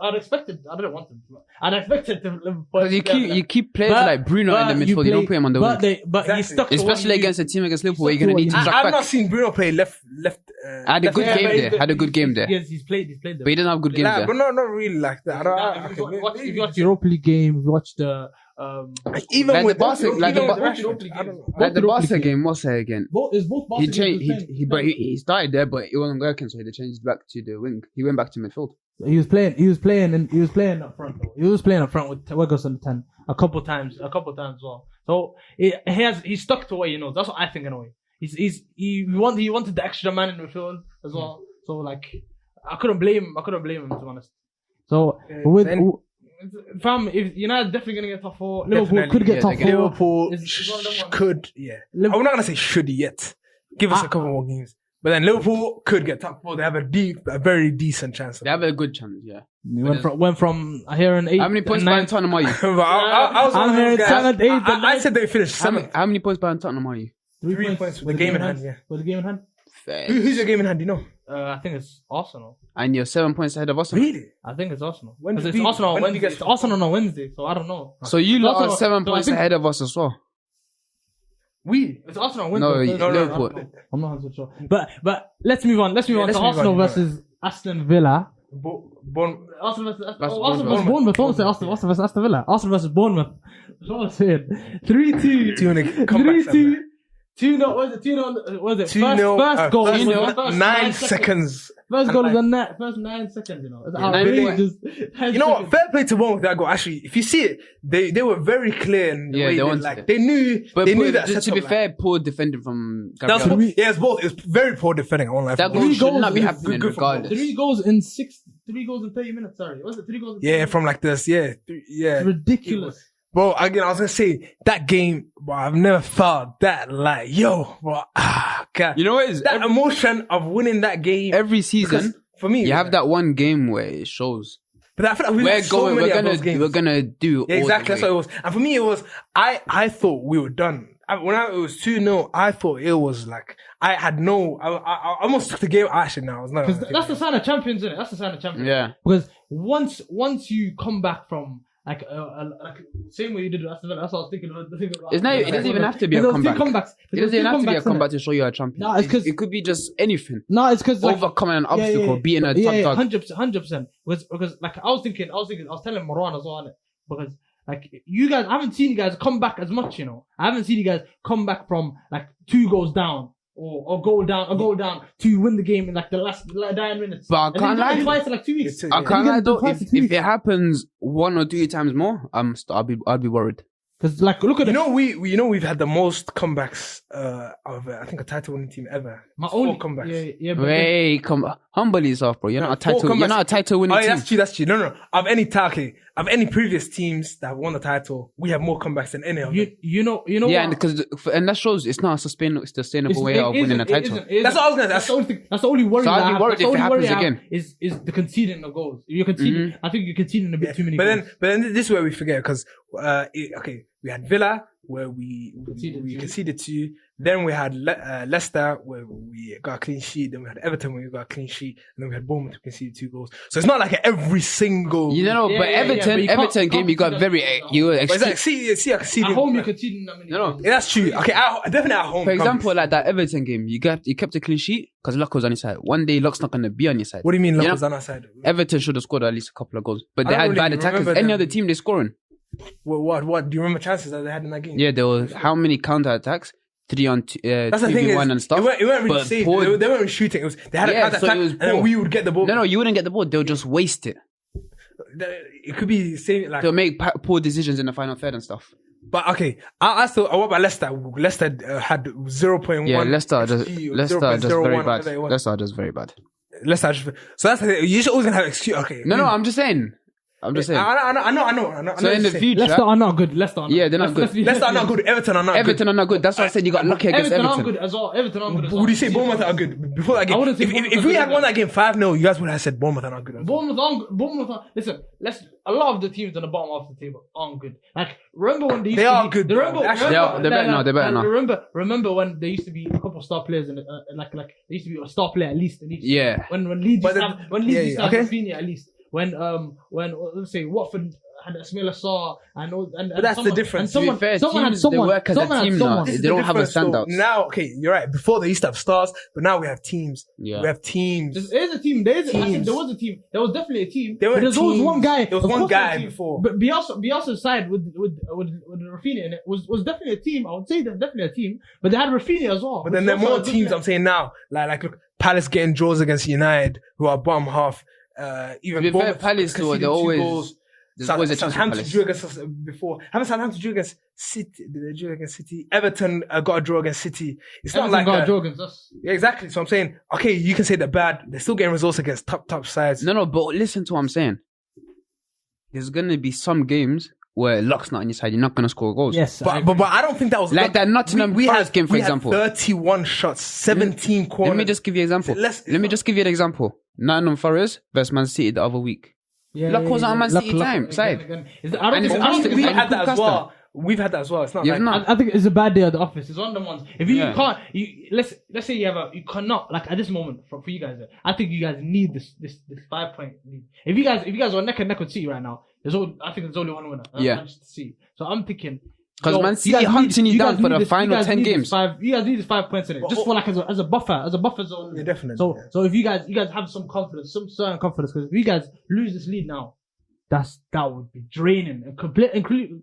Speaker 1: I'd expected. I didn't want him. I'd expected to.
Speaker 3: Because you keep players like Bruno in the midfield. You don't put him on the wing.
Speaker 1: But
Speaker 2: Exactly.
Speaker 1: he stuck to what
Speaker 3: Especially
Speaker 1: he-
Speaker 3: against a team against Liverpool, where
Speaker 1: stuck
Speaker 3: you're going
Speaker 1: to
Speaker 3: to
Speaker 1: what
Speaker 3: need to
Speaker 2: I've
Speaker 3: track
Speaker 2: not
Speaker 3: back.
Speaker 2: seen Bruno play left.
Speaker 3: Had a good
Speaker 2: left-
Speaker 3: game
Speaker 1: but
Speaker 3: there.
Speaker 1: he-
Speaker 3: Had a good game there.
Speaker 1: Yes, he's played there.
Speaker 3: But he didn't have good games
Speaker 2: Nah,
Speaker 3: there.
Speaker 2: but not really like that.
Speaker 1: If you watch the Europa League game, if you watch the
Speaker 2: Even
Speaker 3: Like
Speaker 2: with
Speaker 3: the Barca- like the
Speaker 2: even with
Speaker 3: Bar-
Speaker 2: Rashford, I don't know.
Speaker 3: Like the
Speaker 1: Europa
Speaker 3: Barca
Speaker 1: League
Speaker 3: game, what's that again?
Speaker 1: It's both
Speaker 3: He changed. He started there, but it wasn't working, so he changed back to the wing. He went back to midfield.
Speaker 1: He was playing up front though. He was playing up front with Weghorst on the 10 a couple times as well. So he's stuck to what he knows. That's what I think in a way. He wanted the extra man in the midfield as well. So like I couldn't blame him to be honest. So fam, if United definitely gonna get top 4, Liverpool
Speaker 2: Definitely,
Speaker 1: could get
Speaker 3: yeah,
Speaker 1: top
Speaker 3: they
Speaker 1: 4.
Speaker 3: get-
Speaker 2: Liverpool
Speaker 1: It's one of them ones.
Speaker 2: could, yeah.
Speaker 1: Liverpool-
Speaker 2: I'm not gonna say should yet. Give us a couple more games. But then Liverpool could get top 4. They have a very decent chance.
Speaker 3: They have a good chance, yeah.
Speaker 1: Went from here in 8.
Speaker 3: How many points behind Tottenham are you?
Speaker 2: I was
Speaker 1: I'm here in 7th, 8th,
Speaker 2: I said they finished 7th.
Speaker 3: How many points behind Tottenham are you?
Speaker 1: 3
Speaker 2: points with the game in hand. Yeah.
Speaker 1: With the game in hand.
Speaker 3: Fair.
Speaker 2: Who's your game in hand? Do you know?
Speaker 1: I think it's Arsenal.
Speaker 3: And you're 7 points ahead of Arsenal.
Speaker 2: Really?
Speaker 1: I think it's Arsenal.
Speaker 2: When
Speaker 1: Because
Speaker 2: did
Speaker 1: it's
Speaker 2: we-
Speaker 1: Arsenal on
Speaker 2: when did we
Speaker 1: Wednesday.
Speaker 2: get
Speaker 1: It's Arsenal on Wednesday, so I don't know.
Speaker 3: So you lot are
Speaker 1: Arsenal-
Speaker 3: 7
Speaker 1: so I
Speaker 3: points
Speaker 1: think-
Speaker 3: ahead of us as well.
Speaker 2: We?
Speaker 1: It's Arsenal on
Speaker 3: No,
Speaker 1: Wednesday.
Speaker 3: Liverpool.
Speaker 1: I'm not 100% sure. But let's move on. Let's move on
Speaker 2: let's
Speaker 1: to
Speaker 2: move
Speaker 1: Arsenal
Speaker 2: on,
Speaker 1: versus Aston Villa.
Speaker 2: Bournemouth.
Speaker 1: Arsenal versus Bournemouth. I want to say Arsenal versus Aston Villa. Arsenal versus Bournemouth. That's what I'm saying. 3-2. 3-2. 2-0. What was it? 2-0. What was it?
Speaker 2: 2-0.
Speaker 1: First goal.
Speaker 2: First
Speaker 1: was
Speaker 2: goal,
Speaker 1: the
Speaker 2: 9 seconds.
Speaker 1: First goal is the net. First 9 seconds. You know. It's
Speaker 3: 9
Speaker 1: outrageous.
Speaker 2: You know what? Fair play to Bournemouth that goal. Actually, if you see it, they were very clear in the
Speaker 3: Yeah,
Speaker 2: way
Speaker 3: they
Speaker 2: they
Speaker 3: wanted
Speaker 2: like.
Speaker 3: it.
Speaker 2: They knew that.
Speaker 3: to
Speaker 2: setup,
Speaker 3: be
Speaker 2: like-
Speaker 3: fair, poor defending from
Speaker 2: That's
Speaker 3: Gabriel.
Speaker 2: what, yeah, it's both. It's very poor defending. I won't lie.
Speaker 3: That
Speaker 2: for
Speaker 3: goal
Speaker 2: you.
Speaker 3: should not be
Speaker 1: goals,
Speaker 3: happening
Speaker 2: good for
Speaker 3: regardless.
Speaker 1: 3 goals in 3 goals in 30 minutes. Sorry. Was it 3 goals? In 30
Speaker 2: Yeah,
Speaker 1: minutes?
Speaker 2: from like this. Yeah, yeah.
Speaker 1: It's ridiculous.
Speaker 2: Bro, again, I was gonna say that game, bro, I've never felt that like, yo, bro, God.
Speaker 3: You know what it is?
Speaker 2: That emotion of winning that game.
Speaker 3: Every season,
Speaker 2: Because for me,
Speaker 3: you have that one game where it shows.
Speaker 2: But I feel like we
Speaker 3: We're
Speaker 2: had so
Speaker 3: going.
Speaker 2: many
Speaker 3: We're
Speaker 2: of those
Speaker 3: gonna.
Speaker 2: games.
Speaker 3: We're gonna do.
Speaker 2: Yeah,
Speaker 3: all
Speaker 2: exactly.
Speaker 3: the
Speaker 2: That's
Speaker 3: way.
Speaker 2: what it was. And for me, it was, I thought we were done. When it was 2-0, I thought it was like, I almost took the game. Actually, no, I was not.
Speaker 1: Because that's the sign of champions, isn't it? That's the sign of champions.
Speaker 3: Yeah.
Speaker 1: Because once you come back from like same way you did with Aston Villa, that's what I was thinking.
Speaker 3: It's not. It doesn't even have to be a comeback. It doesn't even have to be a comeback to show you're a champion.
Speaker 1: No, it's 'cause-
Speaker 3: it could be just anything.
Speaker 1: No, it's because
Speaker 3: Overcoming an obstacle, beating a top dog.
Speaker 1: 100%. Because like I was telling Marwan as well, innit? Because like you guys, I haven't seen you guys come back as much, you know. I haven't seen you guys come back from like 2 goals down or goal down to win the game in like the last 9 minutes.
Speaker 3: But I
Speaker 1: And
Speaker 3: can't
Speaker 1: then you did it
Speaker 3: lie.
Speaker 1: twice in like 2 weeks.
Speaker 2: Yeah.
Speaker 3: I can't lie though.
Speaker 1: Twice in 2
Speaker 3: If
Speaker 1: weeks.
Speaker 3: it happens 1 or 2 times more, I'll be worried.
Speaker 1: Because like look at
Speaker 2: You
Speaker 1: it.
Speaker 2: know, we've had the most comebacks of I think a title winning team ever.
Speaker 1: My
Speaker 2: 4
Speaker 1: only
Speaker 2: comebacks.
Speaker 1: Yeah, but
Speaker 3: Hey, come humble yourself, bro. You're not a
Speaker 2: 4
Speaker 3: title. You're
Speaker 2: comebacks.
Speaker 3: not a title winning
Speaker 2: Oh, yeah,
Speaker 3: team.
Speaker 2: that's true. No. Of any previous teams that have won the title, we have more comebacks than any of them.
Speaker 1: you know
Speaker 3: Yeah,
Speaker 1: what?
Speaker 3: and that shows it's not a sustainable way of winning a title.
Speaker 2: That's what I was gonna say.
Speaker 1: That's the only thing. That's the only worry.
Speaker 3: So I'd
Speaker 1: that I
Speaker 3: be
Speaker 1: have.
Speaker 3: worried
Speaker 1: That's the
Speaker 3: if it
Speaker 1: only worry
Speaker 3: happens
Speaker 1: I have
Speaker 3: again.
Speaker 1: Is the conceding of goals. You're conceding. I think you're conceding a bit too many.
Speaker 2: But
Speaker 1: goals.
Speaker 2: then this is where we forget because we had Villa where we
Speaker 1: Conceded 2.
Speaker 2: conceded 2. Then we had Leicester where we got a clean sheet. Then we had Everton where we got a clean sheet. And then we had Bournemouth who conceded 2 goals. So it's not like every single.
Speaker 3: You know,
Speaker 1: Yeah,
Speaker 3: but
Speaker 1: yeah, yeah, but
Speaker 3: Everton
Speaker 1: you can't
Speaker 3: game, you got
Speaker 1: concede
Speaker 3: very
Speaker 1: that.
Speaker 3: you were
Speaker 2: But it's like,
Speaker 3: extreme.
Speaker 2: see, I conceded.
Speaker 1: At home, you're conceding that many.
Speaker 3: No.
Speaker 1: goals.
Speaker 2: Yeah, that's true. Okay, definitely at home.
Speaker 3: For example,
Speaker 2: promise.
Speaker 3: like that Everton game, you kept a clean sheet because Luck was on your side. One day Luck's not going to be on your side.
Speaker 2: What do you mean?
Speaker 3: You
Speaker 2: Luck
Speaker 3: know,
Speaker 2: was on our side.
Speaker 3: Everton should have scored at least a couple of goals, but
Speaker 2: I
Speaker 3: they
Speaker 2: don't
Speaker 3: had
Speaker 2: really
Speaker 3: bad attackers.
Speaker 2: remember
Speaker 3: Any
Speaker 2: them.
Speaker 3: other team, they're scoring.
Speaker 2: What? Do you remember chances that they had in that game?
Speaker 3: Yeah, there was how many counter attacks? 3 on 2,
Speaker 2: That's the thing
Speaker 3: 2v1
Speaker 2: is,
Speaker 3: and stuff.
Speaker 2: it weren't really
Speaker 3: But
Speaker 2: safe.
Speaker 3: poor-
Speaker 2: They weren't shooting. They had a
Speaker 3: Yeah,
Speaker 2: counter
Speaker 3: so
Speaker 2: attack,
Speaker 3: it was
Speaker 2: and then
Speaker 3: poor.
Speaker 2: we would get the ball.
Speaker 3: No, you wouldn't get the ball. They'll just waste it.
Speaker 2: It could be same like.
Speaker 3: They'll make poor decisions in the final third and stuff.
Speaker 2: But okay, I thought. What about Leicester? Leicester had 0.1.
Speaker 3: Yeah, Leicester just
Speaker 2: XG,
Speaker 3: very
Speaker 2: 0.01,
Speaker 3: bad.
Speaker 2: whatever it was.
Speaker 3: Leicester just very bad.
Speaker 2: Leicester. So that's the thing. You should always gonna have excuse. Okay.
Speaker 3: No, I'm just saying.
Speaker 2: I know.
Speaker 3: So in the future,
Speaker 1: Leicester are not good. Leicester are not.
Speaker 3: Yeah, they're not good.
Speaker 2: Leicester are not good. Everton are not
Speaker 3: Everton are not good. That's why I said you got lucky against
Speaker 1: Everton are
Speaker 3: Everton.
Speaker 1: good as well. Everton are good as well.
Speaker 2: Would you say Bournemouth are good before that game?
Speaker 1: I wouldn't say
Speaker 2: If
Speaker 1: Bournemouth
Speaker 2: we
Speaker 1: are
Speaker 2: had
Speaker 1: good.
Speaker 2: won that game 5-0, you guys would have said Bournemouth are not good.
Speaker 1: Bournemouth are, listen, a lot of the teams on the bottom of the table aren't good. Like, remember when they used
Speaker 2: They
Speaker 1: to
Speaker 2: are
Speaker 1: be,
Speaker 2: good, bro. Actually,
Speaker 3: they're better now.
Speaker 1: Remember when there used to be a couple of star players in it, like there used to be a star player at least in each.
Speaker 3: Yeah.
Speaker 1: When Leeds
Speaker 2: But
Speaker 1: used to have
Speaker 2: okay.
Speaker 1: Rafinha at least. When let's say Watford had Ismail and
Speaker 2: But that's the difference.
Speaker 3: To be fair, teams, they work as a team now.
Speaker 2: This is
Speaker 3: They
Speaker 2: the
Speaker 3: don't have a
Speaker 2: difference, though.
Speaker 3: standout.
Speaker 2: Now, okay, you're right. Before they used to have stars, but now we have teams.
Speaker 3: Yeah.
Speaker 2: We have teams.
Speaker 1: There is a team. I said
Speaker 2: Teams.
Speaker 1: there was a team. There was definitely a team.
Speaker 2: There were
Speaker 1: but there's always
Speaker 2: teams.
Speaker 1: one guy.
Speaker 2: There was
Speaker 1: Of
Speaker 2: one
Speaker 1: course there was
Speaker 2: guy
Speaker 1: a team.
Speaker 2: before.
Speaker 1: But Bielsa's side with Rafinha in it was definitely a team. I would say there's definitely a team. But they had Rafinha as well.
Speaker 2: But then there are
Speaker 1: which is
Speaker 2: more
Speaker 1: also a good
Speaker 2: teams.
Speaker 1: player.
Speaker 2: I'm saying now, like look, Palace getting draws against United, who are bottom half. Even
Speaker 3: To be fair,
Speaker 2: Bournemouth
Speaker 3: Palace,
Speaker 2: conceded
Speaker 3: they're
Speaker 2: 2
Speaker 3: always
Speaker 2: goals.
Speaker 3: there's always a chance for
Speaker 2: Southampton
Speaker 3: Palace.
Speaker 2: drew against us before. Haven't Southampton drew against City? Did they drew against City? Everton got a draw against City. It's not like that. Yeah, exactly. So I'm saying, okay, you can say they're bad. They're still getting results against top sides.
Speaker 3: No, but listen to what I'm saying. There's gonna be some games where luck's not on your side, you're not going to score goals.
Speaker 1: Yes,
Speaker 2: But I don't think that was
Speaker 3: Like
Speaker 2: luck.
Speaker 3: that Nottingham Forest game, for
Speaker 2: we
Speaker 3: example.
Speaker 2: had 31 shots, 17 corners.
Speaker 3: Let me just give you an example. Let me just give you an example. Nottingham Forest versus Man City the other week. Luck wasn't on Man City side.
Speaker 1: I don't think
Speaker 2: we had
Speaker 3: that
Speaker 2: that as well. We've had that as well. It's not
Speaker 3: Yeah,
Speaker 2: like...
Speaker 3: no.
Speaker 1: I think it's a bad day at the office. It's one of the ones. If you
Speaker 3: Yeah.
Speaker 1: can't, let's say you cannot, like at this moment for you guys. I think you guys need this 5-point lead. If you guys are neck and neck with City right now, I think there's only one winner.
Speaker 3: Yeah.
Speaker 1: Manchester City. So I'm thinking.
Speaker 3: Because Man City hunting you down for the final 10 games.
Speaker 1: You guys need this 5 points in it, just for like as a buffer zone.
Speaker 2: Yeah, definitely.
Speaker 1: So if you guys have some confidence, some certain confidence, because if you guys lose this lead now, that would be draining and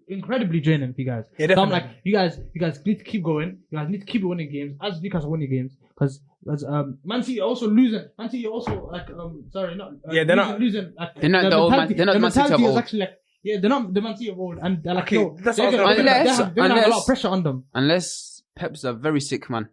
Speaker 1: incredibly draining for you guys.
Speaker 2: Yeah,
Speaker 1: so I'm
Speaker 2: definitely.
Speaker 1: like, you guys need to keep going. You guys need to keep winning games as Newcastle winning games, because Man City also losing. Man City also like sorry, not
Speaker 2: Yeah, they're not
Speaker 1: losing. Like,
Speaker 3: They're not the old man. They're not the Man City of
Speaker 1: mentality is
Speaker 3: old.
Speaker 1: actually like, yeah, they're not the Man City of old, and they're like,
Speaker 2: Okay,
Speaker 1: yo,
Speaker 2: that's
Speaker 1: they're
Speaker 2: what I was
Speaker 1: gonna
Speaker 2: gonna
Speaker 1: have a lot
Speaker 3: Unless-
Speaker 1: of pressure on them.
Speaker 3: Unless Pep's a very sick man.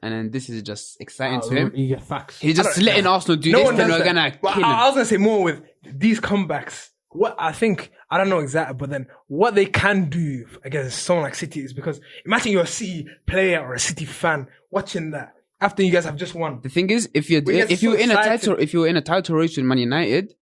Speaker 3: And then this is just exciting to him.
Speaker 1: Yeah, facts.
Speaker 3: He's just letting Arsenal do
Speaker 2: No
Speaker 3: this,
Speaker 2: one
Speaker 3: then
Speaker 2: does
Speaker 3: we're
Speaker 2: that.
Speaker 3: going to
Speaker 2: But
Speaker 3: kill him.
Speaker 2: I was going to say more with these comebacks. What I think, I don't know exactly, but then what they can do against someone like City is because imagine you're a City player or a City fan watching that after you guys have just won.
Speaker 3: The thing is, if you're
Speaker 2: We get
Speaker 3: if you're
Speaker 2: so
Speaker 3: in a
Speaker 2: excited.
Speaker 3: title, if you're in a title race with Man United,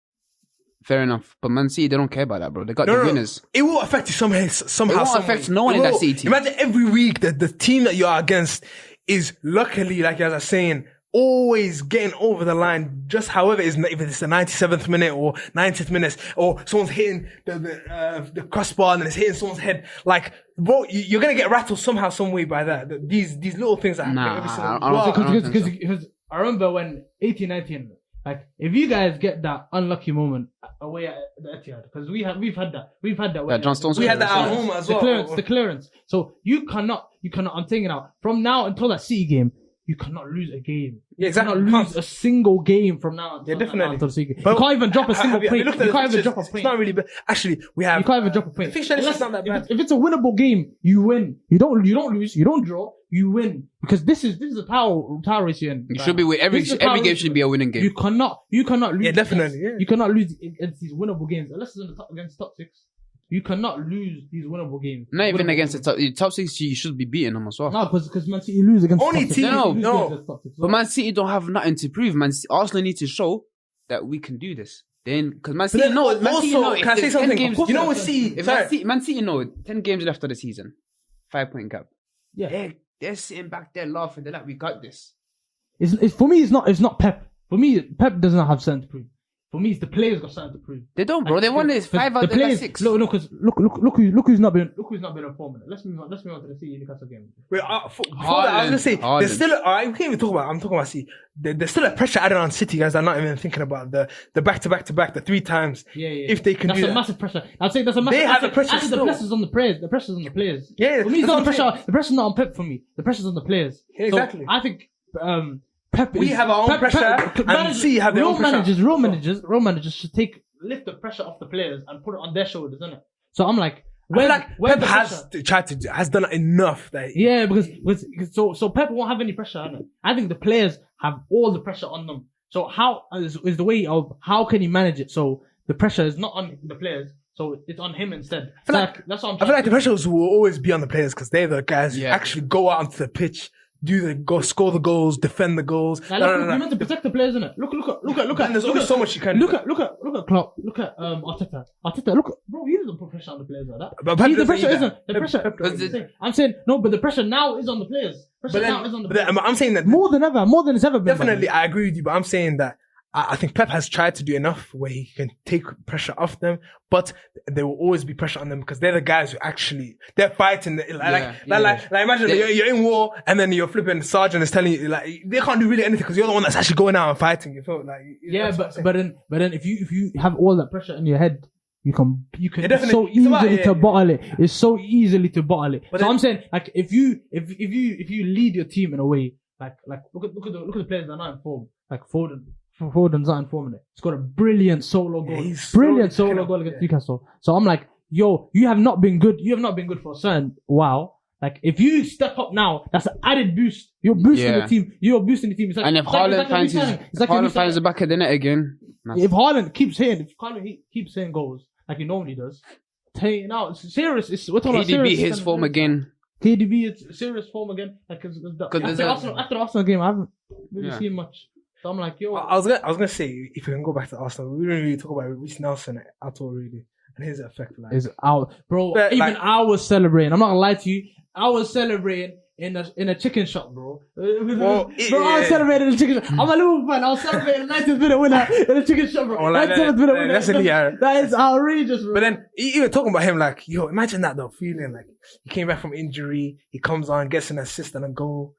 Speaker 3: fair enough. But Man City, they don't care about that, bro. They got the winners.
Speaker 2: It will affect you somehow.
Speaker 3: It won't affect no one in that City team.
Speaker 2: Imagine every week that the team that you are against is luckily, like you guys are saying, always getting over the line, just however it is, if it's the 97th minute or 90th minute, or someone's hitting the crossbar and then it's hitting someone's head. Like, bro, you're gonna get rattled somehow, some way by that. These little things that happen
Speaker 3: Nah,
Speaker 2: every single
Speaker 3: I don't think so.
Speaker 1: Because I remember when 18-19, like if you guys get that unlucky moment away at the Etihad, because we've had that.
Speaker 3: Yeah, John Stones.
Speaker 2: We had that at home as well.
Speaker 1: The clearance. So you cannot. I'm thinking now from now until that City game. You cannot lose a game.
Speaker 2: Yeah, exactly.
Speaker 1: You cannot lose a single game from now until,
Speaker 2: Yeah, definitely.
Speaker 1: until the City game.
Speaker 2: But
Speaker 1: You can't even drop a single
Speaker 2: have you
Speaker 1: point.
Speaker 2: looked at
Speaker 1: You
Speaker 2: the
Speaker 1: can't even
Speaker 2: fixtures?
Speaker 1: drop a point.
Speaker 2: It's not really bad. Actually, we have.
Speaker 1: You can't even drop a point.
Speaker 2: The fixture list is not that bad.
Speaker 1: If it's a winnable game, you win. You don't lose. You don't draw. You win because this is a power race you're in.
Speaker 3: You should be with every game should be a winning game.
Speaker 1: You cannot lose.
Speaker 2: Yeah, definitely, yeah.
Speaker 1: You cannot lose against these winnable games unless it's against top six. You cannot lose these winnable games.
Speaker 3: Not even
Speaker 1: Winnable
Speaker 3: against
Speaker 1: games.
Speaker 3: the top six, you should be beating them as well.
Speaker 1: No, because Man City lose against
Speaker 2: Only
Speaker 1: top six.
Speaker 2: team-
Speaker 1: You lose
Speaker 2: no.
Speaker 1: against top six.
Speaker 3: But Man City don't have nothing to prove. Arsenal need to show that we can do this. Then, because Man City
Speaker 2: then
Speaker 3: know.
Speaker 2: also,
Speaker 3: Man City know.
Speaker 2: can I say something? You know what, see,
Speaker 3: If
Speaker 2: sorry.
Speaker 3: Man City know 10 games left of the season, 5-point gap.
Speaker 1: Yeah.
Speaker 3: They're sitting back there laughing. They're like, we got this.
Speaker 1: It's for me. It's not Pep. For me, Pep does not have something to prove. For me, it's the players got something to prove.
Speaker 3: They don't, bro. They won this 5 out of the last 6.
Speaker 1: Look, who's not been performing. Let's move on to the City Newcastle game.
Speaker 2: Wait, before that, I was gonna say there's still. Alright, we can't even talk about. I'm talking about City. There's still a pressure added on City guys. Are not even thinking about the back to back, the 3 times.
Speaker 1: Yeah.
Speaker 2: If they can
Speaker 1: that's
Speaker 2: do
Speaker 1: a
Speaker 2: that.
Speaker 1: massive pressure. I'd say that's a massive.
Speaker 2: They have the pressure
Speaker 1: actually,
Speaker 2: still.
Speaker 1: the pressure's on the players. The pressure's on the players.
Speaker 2: Yeah,
Speaker 1: For me, it's
Speaker 2: that's
Speaker 1: not
Speaker 2: what
Speaker 1: the
Speaker 2: I'm saying.
Speaker 1: pressure. The pressure's not on Pep for me. The pressure's on the players.
Speaker 2: Yeah, exactly.
Speaker 1: So I think Pep.
Speaker 2: We have our own pressure, and City have their own pressure.
Speaker 1: Real managers should lift the pressure off the players and put it on their shoulders, isn't it? So I'm like,
Speaker 2: Pep has done enough. That
Speaker 1: yeah, because so Pep won't have any pressure on it. I think the players have all the pressure on them. So how is the way of how can he manage it? So the pressure is not on the players, so it's on him instead. That's what I'm.
Speaker 2: I feel like the pressure will always be on the players because they're the guys who
Speaker 3: Yeah.
Speaker 2: actually go out onto the pitch, score the goals, defend the goals.
Speaker 1: Now, look, you're meant to protect the players, innit? Look at.
Speaker 2: And there's only so much you can.
Speaker 1: Look at Klopp. Look at Arteta. Look, bro, he doesn't put pressure on the players like that.
Speaker 2: But Pep
Speaker 1: The
Speaker 2: doesn't
Speaker 1: pressure
Speaker 2: either.
Speaker 1: isn't. The pressure. I'm saying no, but the pressure now is on the players. Pressure now is on the players.
Speaker 2: I'm saying that
Speaker 1: More than ever. More than it's ever been.
Speaker 2: definitely I agree with you, but I'm saying that I think Pep has tried to do enough where he can take pressure off them, but there will always be pressure on them because they're the guys who actually they're fighting. Like imagine you're in war and then your flipping sergeant is telling you like they can't do really anything because you're the one that's actually going out and fighting. You feel like
Speaker 1: Yeah, but then if you have all that pressure in your head, you can it's so
Speaker 2: It's about-
Speaker 1: easily to bottle it. It's so easily to bottle it.
Speaker 2: But
Speaker 1: So
Speaker 2: then-
Speaker 1: I'm saying like if you lead your team in a way like look at the players that are not in form, like Foden's not in form in it. He's got a brilliant solo goal.
Speaker 2: He's
Speaker 1: Brilliant
Speaker 2: slowly
Speaker 1: solo
Speaker 2: picking
Speaker 1: goal
Speaker 2: up,
Speaker 1: against Newcastle. So I'm like, yo, you have not been good. You have not been good for a certain while. Like if you step up now, that's an added boost. You're boosting the team. You're boosting the team. It's like,
Speaker 3: And if Haaland finds the back of the net again,
Speaker 1: if Haaland keeps hitting goals like he normally does, taking out. It's serious. We're talking about
Speaker 3: KDB
Speaker 1: serious.
Speaker 3: his form again.
Speaker 1: KDB is serious form again. Like, after the Arsenal game, I haven't really seen much. So I'm like, yo.
Speaker 2: I was gonna say, if we can go back to Arsenal, we didn't really talk about Reece Nelson at all, really, and his effect. Like,
Speaker 1: Is out, bro.
Speaker 2: But,
Speaker 1: even
Speaker 2: like,
Speaker 1: I was celebrating. I'm not gonna lie to you. I was celebrating in a chicken shop, bro.
Speaker 2: Well,
Speaker 1: I was celebrating in a chicken shop. I'm a Liverpool fan. I was celebrating 90th minute winner in a chicken shop, bro.
Speaker 2: Oh, like
Speaker 1: 97th minute winner.
Speaker 2: that's
Speaker 1: That is outrageous, bro.
Speaker 2: But then, even talking about him, like, yo, imagine that though, feeling like he came back from injury, he comes on, gets an assist and a goal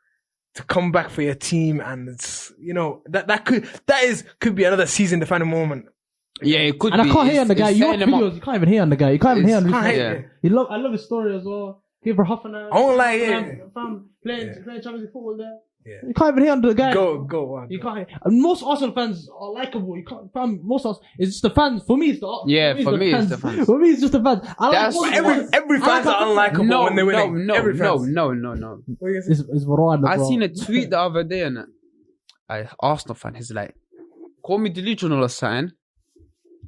Speaker 2: to come back for your team, and it's, you know, that could be another season defining moment.
Speaker 3: Yeah, it could
Speaker 1: and
Speaker 3: be.
Speaker 1: I can't hear on the guy. You watch
Speaker 3: setting him up.
Speaker 1: videos, you can't even hear on the guy. You can't even hear on the guy.
Speaker 3: Yeah.
Speaker 1: I love his story as well. He for half an hour.
Speaker 2: I won't lie, yeah.
Speaker 1: Playing Champions League football there.
Speaker 2: Yeah.
Speaker 1: You can't even hear on the guy.
Speaker 2: Go on.
Speaker 1: You can't. And most Arsenal fans are likable. You can't. Most Arsenal, it's just the fans. For me, it's the.
Speaker 3: Yeah, for me, it's the fans.
Speaker 1: For me, it's just the fans.
Speaker 2: Every fans are unlikable when they win.
Speaker 3: No.
Speaker 1: It's Varane.
Speaker 3: I seen a tweet the other day, and an Arsenal fan, he's like, call me delusional or something,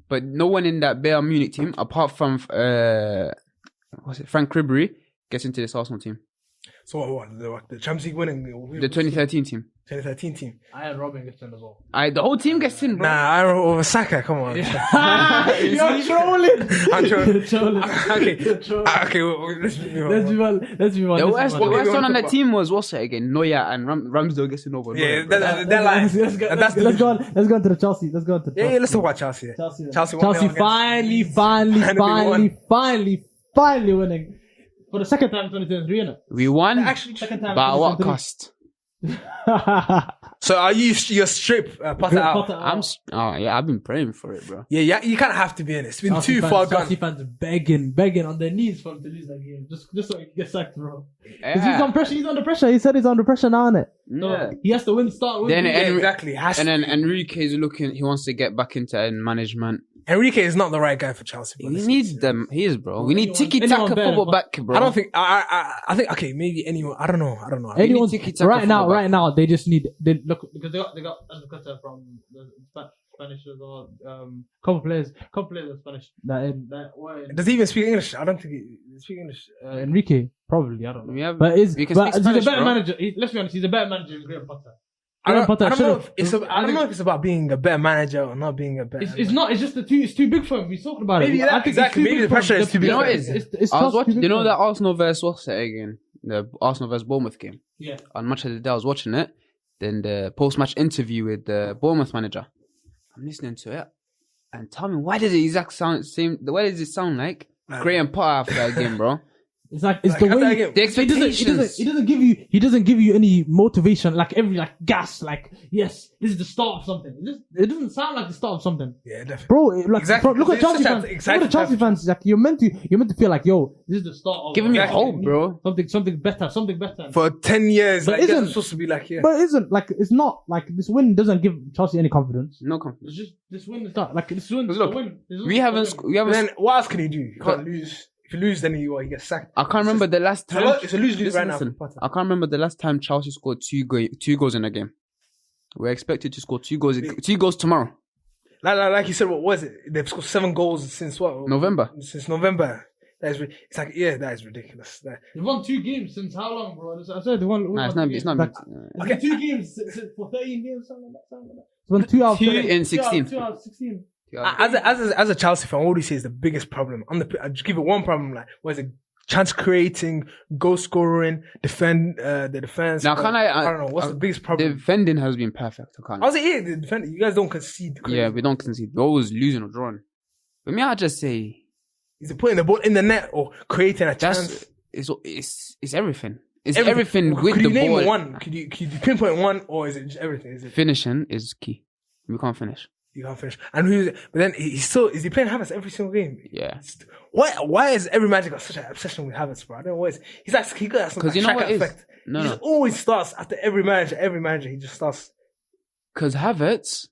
Speaker 3: but no one in that Bayern Munich team, apart from Frank Ribery, gets into this Arsenal team.
Speaker 2: So what? The Champions League winning?
Speaker 3: The 2013 team.
Speaker 2: 2013 team.
Speaker 1: I had Robin gets in as well.
Speaker 3: The whole team gets in, bro.
Speaker 2: Nah, I don't over Saka. Come on.
Speaker 1: You're trolling.
Speaker 2: I'm trolling.
Speaker 1: You're trolling.
Speaker 2: Okay. Let's move on.
Speaker 1: Let's move on.
Speaker 3: The worst one on the team was what's it again? Neuer and Ramsdale getting over.
Speaker 2: Yeah, they're like.
Speaker 1: Let's go on to the Chelsea. Let's go on to
Speaker 2: Yeah, let's talk about Chelsea.
Speaker 1: Chelsea finally winning. For the second time in 2023, innit?
Speaker 3: We won,
Speaker 2: Actually,
Speaker 1: second time.
Speaker 3: but at what cost?
Speaker 2: So are you're straight Potter out?
Speaker 3: I've been praying for it, bro.
Speaker 2: Yeah, you kind of have to be in it. It's been too far gone.
Speaker 1: Chelsea fans begging on their knees for him to lose that game, just so he can get sacked, bro.
Speaker 3: Yeah.
Speaker 1: He's on pressure. He's under pressure. He said he's under pressure now, innit?
Speaker 3: Yeah.
Speaker 1: So he has to start winning.
Speaker 2: Exactly.
Speaker 3: And then Enrique's looking. He wants to get back into management.
Speaker 2: Enrique is not the right guy for Chelsea.
Speaker 3: We need them. He is, bro. We need tiki-taka football back, bro.
Speaker 2: I don't think. I think. Okay, maybe anyone. I don't know.
Speaker 1: Anyone right now, they just need. Look because they got Azpilicueta from the Spanish as well. Couple players are Spanish.
Speaker 2: Does he even speak English? I don't think he speaks English.
Speaker 1: Enrique probably. I don't know.
Speaker 3: But
Speaker 1: he's a better
Speaker 3: bro.
Speaker 1: manager. Let's be honest. He's a better manager than Graham Potter.
Speaker 2: I don't know if it's about being a better manager or not being a better.
Speaker 1: It's not. It's just it's too big for him. We talked about
Speaker 2: maybe
Speaker 1: it.
Speaker 2: Exactly. Maybe the pressure is too big.
Speaker 3: You know what it is? I was watching. You know
Speaker 1: that
Speaker 3: that Arsenal versus what's it again? The Arsenal versus Bournemouth game.
Speaker 1: Yeah.
Speaker 3: On Match of the Day, I was watching it. Then the post-match interview with the Bournemouth manager. I'm listening to it, and tell me why does it Why does it sound like Graham Potter after that game, bro?
Speaker 1: It's the way
Speaker 3: the expectations.
Speaker 1: He doesn't give you any motivation, gas, yes, this is the start of something. It doesn't sound like the start of something.
Speaker 2: Yeah, definitely.
Speaker 1: Bro,
Speaker 2: exactly.
Speaker 1: Look at Chelsea fans. Look at Chelsea fans. Like you're meant to feel like, yo, this is the start of
Speaker 3: giving me hope, bro.
Speaker 1: Something better.
Speaker 2: For 10 years,
Speaker 1: but
Speaker 2: it's supposed to be like, yeah.
Speaker 1: But it isn't it's not like this win doesn't give Chelsea any confidence.
Speaker 3: No confidence.
Speaker 1: It's just this win is not this win.
Speaker 3: Look, we haven't.
Speaker 2: Then what else can he do? You can't lose. If you lose, then he gets sacked.
Speaker 3: I can't remember the last time.
Speaker 2: It's a lose-lose right now.
Speaker 3: I can't remember the last time Chelsea scored two goals in a game. We're expected to score 2 goals tomorrow.
Speaker 2: Like you said, what was it? They've scored 7 goals since what?
Speaker 3: November.
Speaker 2: Since November. That is ridiculous.
Speaker 1: They've won 2 games since how long, bro? I said they won.
Speaker 3: Nah, it's not.
Speaker 1: Okay, 2 games for 13 games, something like that. It's won 2 out of
Speaker 3: 2 in 16.
Speaker 1: 2 out of 16.
Speaker 2: As a Chelsea fan, all he says is the biggest problem. I just give it one problem. What is it? Chance creating, goal scoring, the defense.
Speaker 3: Now,
Speaker 2: I don't know. What's the biggest problem?
Speaker 3: The defending has been perfect.
Speaker 2: I was like, the defending. You guys don't concede. Crazy.
Speaker 3: Yeah, we don't concede. We're always losing or drawing. But me, I just say,
Speaker 2: is it putting the ball in the net or creating a chance?
Speaker 3: It's everything. It's everything with
Speaker 2: the ball. Could you name one? Could you pinpoint one, or is it just everything?
Speaker 3: Finishing is key. We can't finish.
Speaker 2: You can't finish. But then is he playing Havertz every single game?
Speaker 3: Yeah.
Speaker 2: Why is every manager got such an obsession with Havertz, bro? I don't know what he got some
Speaker 3: you know what
Speaker 2: effect. He just always starts after every manager he just starts.
Speaker 3: Because Havertz,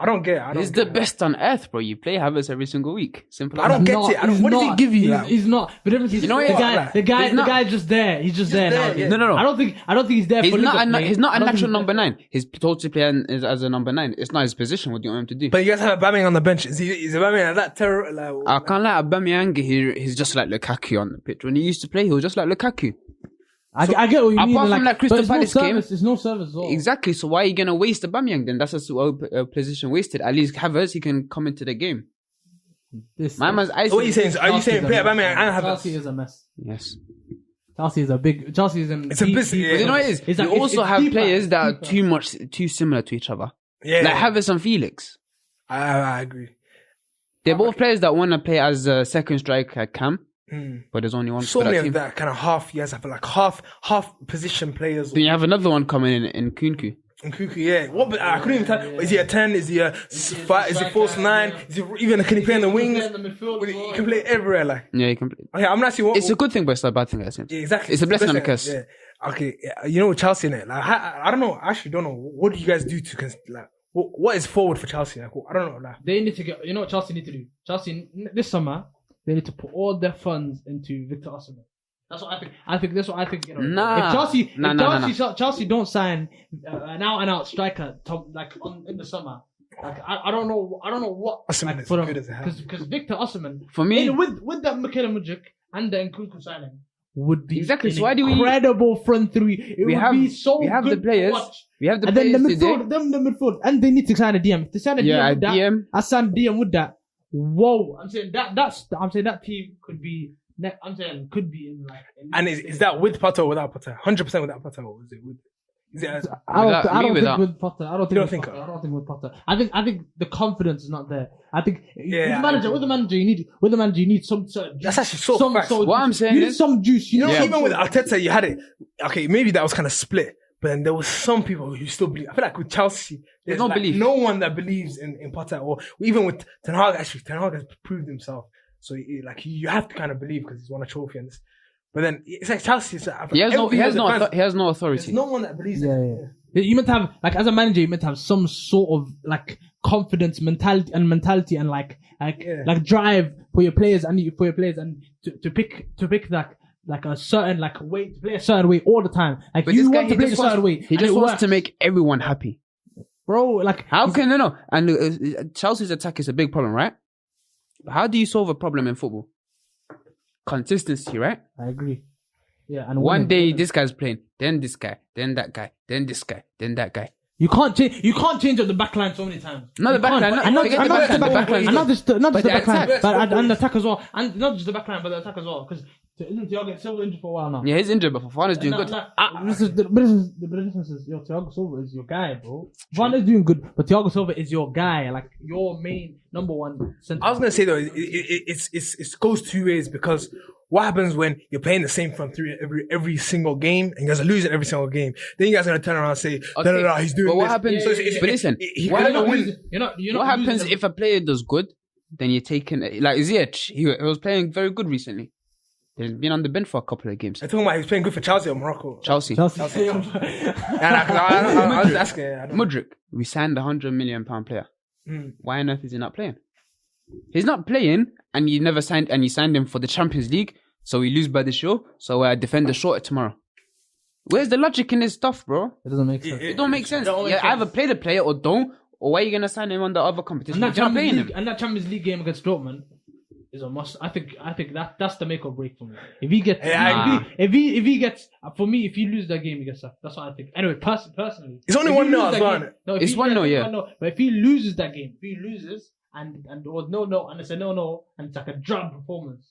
Speaker 2: I don't get it. I don't
Speaker 3: He's
Speaker 2: get
Speaker 3: the
Speaker 2: it.
Speaker 3: best on earth, bro. You play Havertz every single week. Simple.
Speaker 2: I don't get
Speaker 1: Not-
Speaker 2: it. I don't,
Speaker 1: he's
Speaker 2: what does he
Speaker 1: not-
Speaker 2: give you?
Speaker 1: He's,
Speaker 2: Like?
Speaker 1: he's not. But
Speaker 3: You know
Speaker 1: the
Speaker 3: what?
Speaker 1: guy,
Speaker 2: Like,
Speaker 1: the guy,
Speaker 3: he's
Speaker 1: the
Speaker 3: not-
Speaker 1: guy's just there. He's just there now.
Speaker 2: yeah.
Speaker 3: No.
Speaker 1: I don't think he's there.
Speaker 3: He's
Speaker 1: for
Speaker 3: not.
Speaker 1: Liverpool.
Speaker 3: He's not
Speaker 1: I
Speaker 3: a
Speaker 1: don't think
Speaker 3: natural
Speaker 1: he's
Speaker 3: number
Speaker 1: there.
Speaker 3: 9. He's told to play as a number 9. It's not his position. What do you want him to do?
Speaker 2: But you guys have Aubameyang on the bench. Is Aubameyang that terror? Like,
Speaker 3: I can't lie. Aubameyang, he's just like Lukaku on the pitch. When he used to play, he was just like Lukaku.
Speaker 1: I get what you mean.
Speaker 3: apart from
Speaker 1: like,
Speaker 3: that Crystal
Speaker 1: but it's no
Speaker 3: Palace game-
Speaker 1: service, it's no service at all.
Speaker 3: Exactly. So why are you gonna waste Aubameyang then? That's a position wasted. At least Havertz, he can come into the game. My man's
Speaker 2: So what are you saying? Are you saying play Aubameyang and
Speaker 1: Chelsea
Speaker 2: Havertz?
Speaker 1: is a mess.
Speaker 3: Yes.
Speaker 1: Chelsea is in.
Speaker 2: It's a business, yeah.
Speaker 3: But you know what it is?
Speaker 1: It's
Speaker 3: You
Speaker 1: like-
Speaker 3: also
Speaker 1: it's
Speaker 3: have
Speaker 1: deeper,
Speaker 3: players
Speaker 1: it's
Speaker 3: that are
Speaker 1: deeper.
Speaker 3: too similar to each other.
Speaker 2: Yeah,
Speaker 3: Like Havertz and Felix.
Speaker 2: I agree.
Speaker 3: They're both players that want to play as a second striker Cam,
Speaker 2: Mm.
Speaker 3: but there's only one
Speaker 2: So
Speaker 3: for that
Speaker 2: many
Speaker 3: team.
Speaker 2: of that kind of half. You guys have like half position players.
Speaker 3: Then you have another one coming in Kunku.
Speaker 2: And Cuckoo, yeah. What? But I couldn't even tell. Is he a 10? Is he a 5? Is he false 9? Is he even? Can he play in the wings? He can play everywhere. Like,
Speaker 3: Yeah, you can play.
Speaker 2: okay, I'm not saying what.
Speaker 3: It's a good thing, but it's a bad thing at the same time.
Speaker 2: Yeah, exactly.
Speaker 3: It's a blessing and a
Speaker 2: Blessing,
Speaker 3: curse.
Speaker 2: Yeah. Okay, yeah, you know, with Chelsea in it, like I don't know. I actually don't know. What do you guys do to like? What is forward for Chelsea? Like, I don't know. Like,
Speaker 1: They need to get. You know what Chelsea need to do? Chelsea this summer they need to put all their funds into Victor Osimhen. That's what I think. That's what I think. You know,
Speaker 3: Nah.
Speaker 1: if Chelsea don't sign an out striker in the summer, like I don't know what
Speaker 2: Osimhen
Speaker 1: like,
Speaker 2: is
Speaker 1: for
Speaker 2: good as hell.
Speaker 1: because Victor Osimhen
Speaker 3: For me,
Speaker 1: with that Michaela Mudryk and the Nkunku signing would be
Speaker 3: Exactly,
Speaker 1: an
Speaker 3: so why do we-
Speaker 1: incredible front three. It
Speaker 3: we
Speaker 1: would
Speaker 3: have
Speaker 1: be so
Speaker 3: we have
Speaker 1: good
Speaker 3: the players.
Speaker 1: to watch.
Speaker 3: We have the
Speaker 1: And then the
Speaker 3: players today.
Speaker 1: midfield, the midfield, and they need to sign a DM. If they sign a
Speaker 3: Yeah,
Speaker 1: DM
Speaker 3: a
Speaker 1: with that,
Speaker 3: DM.
Speaker 1: I signed DM with that. Whoa, I'm saying that team could be. Could be in like.
Speaker 2: and is that with Potter or without Potter? 100% without Potter. Or is it with? Is it?
Speaker 3: Without-
Speaker 1: I don't
Speaker 3: without.
Speaker 1: think with Potter. I don't
Speaker 2: You don't
Speaker 1: think.
Speaker 2: think
Speaker 1: With Potter. I don't think with Potter. I think the confidence is not there. I think
Speaker 2: Yeah,
Speaker 1: with the manager you need some.
Speaker 2: That's actually so facts.
Speaker 3: What I'm saying
Speaker 1: you need
Speaker 3: is-
Speaker 1: some juice. You know,
Speaker 3: Yeah.
Speaker 2: Even with Arteta, you had it. Okay, maybe that was kind of split. But then there was some people who still believe. I feel like with Chelsea, there's
Speaker 3: no
Speaker 2: like
Speaker 3: belief.
Speaker 2: no one that believes in Potter. Or even with Ten Hag, actually, Ten Hag has proved himself. So you have to kind of believe because he's won a trophy and this. But then it's like Chelsea. It's like,
Speaker 3: He has no
Speaker 2: There's
Speaker 3: authority.
Speaker 2: no one that believes
Speaker 1: Yeah,
Speaker 2: it.
Speaker 1: yeah. You meant to have like as a manager, you meant to have some sort of like confidence, mentality, and like drive for your players and to pick that like a certain like way to play a certain way all the time. Like
Speaker 3: But
Speaker 1: you
Speaker 3: this guy,
Speaker 1: want to
Speaker 3: he
Speaker 1: play a
Speaker 3: just
Speaker 1: certain way.
Speaker 3: He
Speaker 1: and
Speaker 3: just
Speaker 1: it
Speaker 3: wants
Speaker 1: works.
Speaker 3: to make everyone happy.
Speaker 1: Bro, like
Speaker 3: How can no? And Chelsea's attack is a big problem, right? How do you solve a problem in football? Consistency, right?
Speaker 1: I agree. Yeah, and
Speaker 3: One
Speaker 1: winning.
Speaker 3: day this guy's playing, then this guy, then that guy, then this guy, then that guy.
Speaker 1: You can't change up the back line so many times.
Speaker 3: No, the
Speaker 1: You
Speaker 3: back
Speaker 1: can't.
Speaker 3: line, no,
Speaker 1: And not
Speaker 3: forget
Speaker 1: and
Speaker 3: the
Speaker 1: not
Speaker 3: back
Speaker 1: just the
Speaker 3: line,
Speaker 1: back
Speaker 3: the back
Speaker 1: line,
Speaker 3: line.
Speaker 1: and not just the
Speaker 3: But
Speaker 1: back
Speaker 3: the
Speaker 1: line,
Speaker 3: attack.
Speaker 1: but and the attack as well, and not just the back line, but the attack as well. Because isn't Thiago Silva injured for a while now?
Speaker 3: Yeah, he's injured, but Fofana's doing good.
Speaker 1: The difference is, Thiago Silva is your guy, bro. Fofana's doing good, but Thiago Silva is your guy, like your main number one center.
Speaker 2: I was gonna say though, it goes two ways because what happens when you're playing the same front three every single game and you guys are losing every single game? Then you guys are gonna turn around and say, no, he's doing
Speaker 3: But what
Speaker 2: this.
Speaker 3: happens?
Speaker 2: So it's-
Speaker 3: But listen,
Speaker 2: he
Speaker 3: what
Speaker 2: can't
Speaker 3: happens-
Speaker 2: win.
Speaker 1: You're not
Speaker 3: what happens
Speaker 1: losing
Speaker 3: if a player does good? Then you're taking like Ziyech. He was playing very good recently. He's been on the bench for a couple of games.
Speaker 2: I'm talking about he was playing good for Chelsea or Morocco.
Speaker 3: Chelsea.
Speaker 1: Chelsea.
Speaker 2: I was asking. I don't know.
Speaker 3: Mudryk, we signed a £100 million player.
Speaker 2: Mm.
Speaker 3: Why on earth is he not playing? He's not playing, and you never signed, and you signed him for the Champions League. So we lose by the show. So defend the short tomorrow. Where's the logic in this stuff, bro?
Speaker 1: It doesn't make sense.
Speaker 3: It don't make sense.
Speaker 1: don't make
Speaker 3: Yeah,
Speaker 1: sense.
Speaker 3: either play the player or don't. Or why are you gonna sign him on the other competition?
Speaker 1: And that,
Speaker 3: You're not playing him.
Speaker 1: Champions League game against Dortmund is a must. I think that's the make or break for me. If he gets, if he gets, for me, if he loses that game, he gets sacked. That's what I think. Anyway, personally,
Speaker 2: It's only
Speaker 1: if he
Speaker 2: 1-0
Speaker 1: loses
Speaker 2: as
Speaker 1: that
Speaker 2: well,
Speaker 1: game-
Speaker 2: innit?
Speaker 1: No, if
Speaker 3: It's
Speaker 1: he
Speaker 3: 1-0,
Speaker 1: gets
Speaker 3: yeah.
Speaker 1: 1-0, but if he loses that game, if he loses and or no, and it's a no, and it's like a drab performance.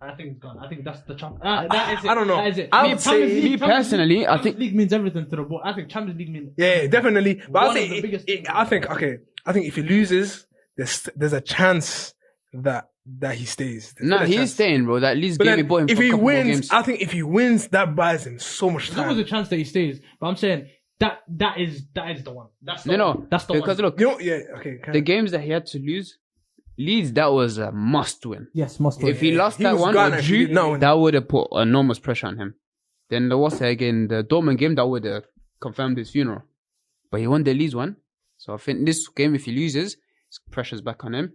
Speaker 1: I think it's gone. I think that's the champ. That is it.
Speaker 2: I don't know.
Speaker 1: That is it.
Speaker 2: I would say-
Speaker 3: me personally, I
Speaker 1: Champions
Speaker 3: think-
Speaker 1: League means everything to the board. I think Champions League means
Speaker 2: Yeah, definitely. But
Speaker 1: One
Speaker 2: I'll
Speaker 1: of
Speaker 2: say,
Speaker 1: the biggest things.
Speaker 2: I think if he loses, there's a chance that he stays. There's
Speaker 3: No,
Speaker 2: still a
Speaker 3: he is
Speaker 2: chance.
Speaker 3: staying, bro. That least
Speaker 2: But
Speaker 3: game we
Speaker 2: then,
Speaker 3: bought him
Speaker 2: if
Speaker 3: for a
Speaker 2: he
Speaker 3: couple more
Speaker 2: wins,
Speaker 3: games.
Speaker 2: I think if he wins, that buys him so much
Speaker 1: there's always
Speaker 2: time.
Speaker 1: a chance that he stays. But I'm saying that is the one. That's the
Speaker 3: No,
Speaker 1: one. That's the
Speaker 3: because
Speaker 1: one.
Speaker 3: look,
Speaker 2: You know, yeah, okay.
Speaker 3: the games that he had to lose, Leeds, that was a must win.
Speaker 1: Yes, must
Speaker 3: If he lost
Speaker 2: He
Speaker 3: that
Speaker 2: was
Speaker 3: one
Speaker 2: gone
Speaker 3: or
Speaker 2: if he
Speaker 3: drew,
Speaker 2: did not win.
Speaker 3: that would have put enormous pressure on him. Then there was again the Dortmund game that would have confirmed his funeral. But he won the Leeds one, So I think this game, if he loses, pressure's back on him.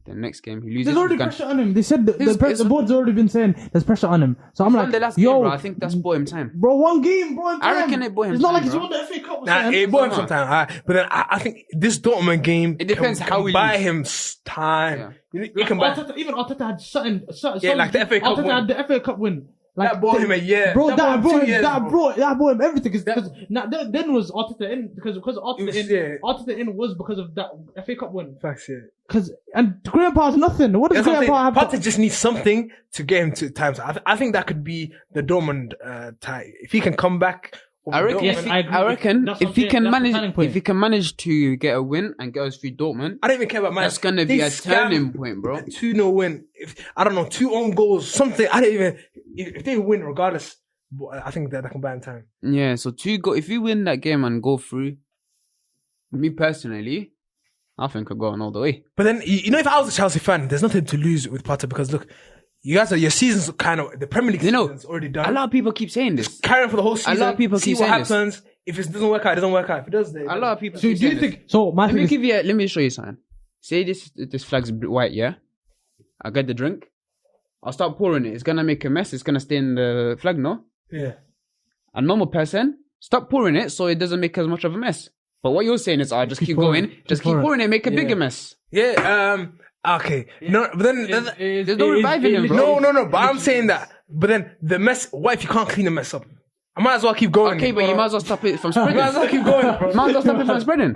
Speaker 3: The next game he loses.
Speaker 1: There's already pressure on him. They said the board's already been saying there's pressure on him. So I'm like,
Speaker 3: the last
Speaker 1: yo,
Speaker 3: game, bro, I think that's bought him time.
Speaker 1: Bro, one game, bro.
Speaker 3: I reckon it bought him
Speaker 1: It's not
Speaker 3: time,
Speaker 1: like he's
Speaker 3: bro.
Speaker 1: won the FA Cup.
Speaker 2: Nah, it bought him some time. But then I think this Dortmund game,
Speaker 3: It depends
Speaker 2: can
Speaker 3: how we
Speaker 2: buy
Speaker 3: lose.
Speaker 2: him time. You can buy.
Speaker 1: Even Arteta had something.
Speaker 2: Yeah, like the FA Cup
Speaker 1: Arteta
Speaker 2: win.
Speaker 1: had the FA Cup win. Like,
Speaker 2: That bought him a year.
Speaker 1: Bro, that brought him everything. Then was Arteta in because Arteta in was because of that FA Cup win.
Speaker 2: Facts, yeah.
Speaker 1: And Graham Potter's nothing. What does Graham Potter have?
Speaker 2: Potter just needs something to get him to times. I think that could be the Dortmund tie. If he can come back.
Speaker 3: I reckon.
Speaker 1: Yes, I agree.
Speaker 3: I reckon
Speaker 1: That's what
Speaker 3: if he
Speaker 1: I'm
Speaker 3: can
Speaker 1: saying. That's the turning
Speaker 3: manage,
Speaker 1: point.
Speaker 3: if he can manage to get a win and get us through Dortmund,
Speaker 2: I don't even care about man.
Speaker 3: that's gonna be a turning point, bro.
Speaker 2: 2-0 win. I don't know, 2 own goals, something. I don't even. If they win, regardless, I think that can buy him time.
Speaker 3: Yeah. So if you win that game and go through, me personally, I think I'll go on all the way.
Speaker 2: But then, if I was a Chelsea fan, there's nothing to lose with Potter because look, you guys your season's kind of the Premier League season's already done.
Speaker 3: A lot of people keep saying this.
Speaker 2: Carry on for the whole season.
Speaker 3: A lot of people
Speaker 2: see
Speaker 3: keep
Speaker 2: what
Speaker 3: saying this.
Speaker 2: happens. If it doesn't work out, it doesn't work out. If it does,
Speaker 3: A lot of people
Speaker 1: So
Speaker 3: keep
Speaker 1: do you
Speaker 3: saying this.
Speaker 1: think? So my
Speaker 3: Let
Speaker 1: thing
Speaker 3: me
Speaker 1: is,
Speaker 3: let me show you something. Say this flag's white, yeah? I get the drink. I'll start pouring it. It's gonna make a mess. It's gonna stain the flag, no?
Speaker 2: Yeah.
Speaker 3: A normal person, stop pouring it so it doesn't make as much of a mess. But what you're saying is, just keep
Speaker 1: pouring
Speaker 3: going. Just keep pouring it, make a bigger mess.
Speaker 2: Yeah. Okay. No, but then
Speaker 3: There's no reviving him, bro.
Speaker 2: no. But I'm saying that. But then the mess. What if you can't clean the mess up? I might as well keep going.
Speaker 3: Okay, but you might as well stop it from spreading.
Speaker 2: might as well keep going, bro.
Speaker 3: Might as well stop it from spreading.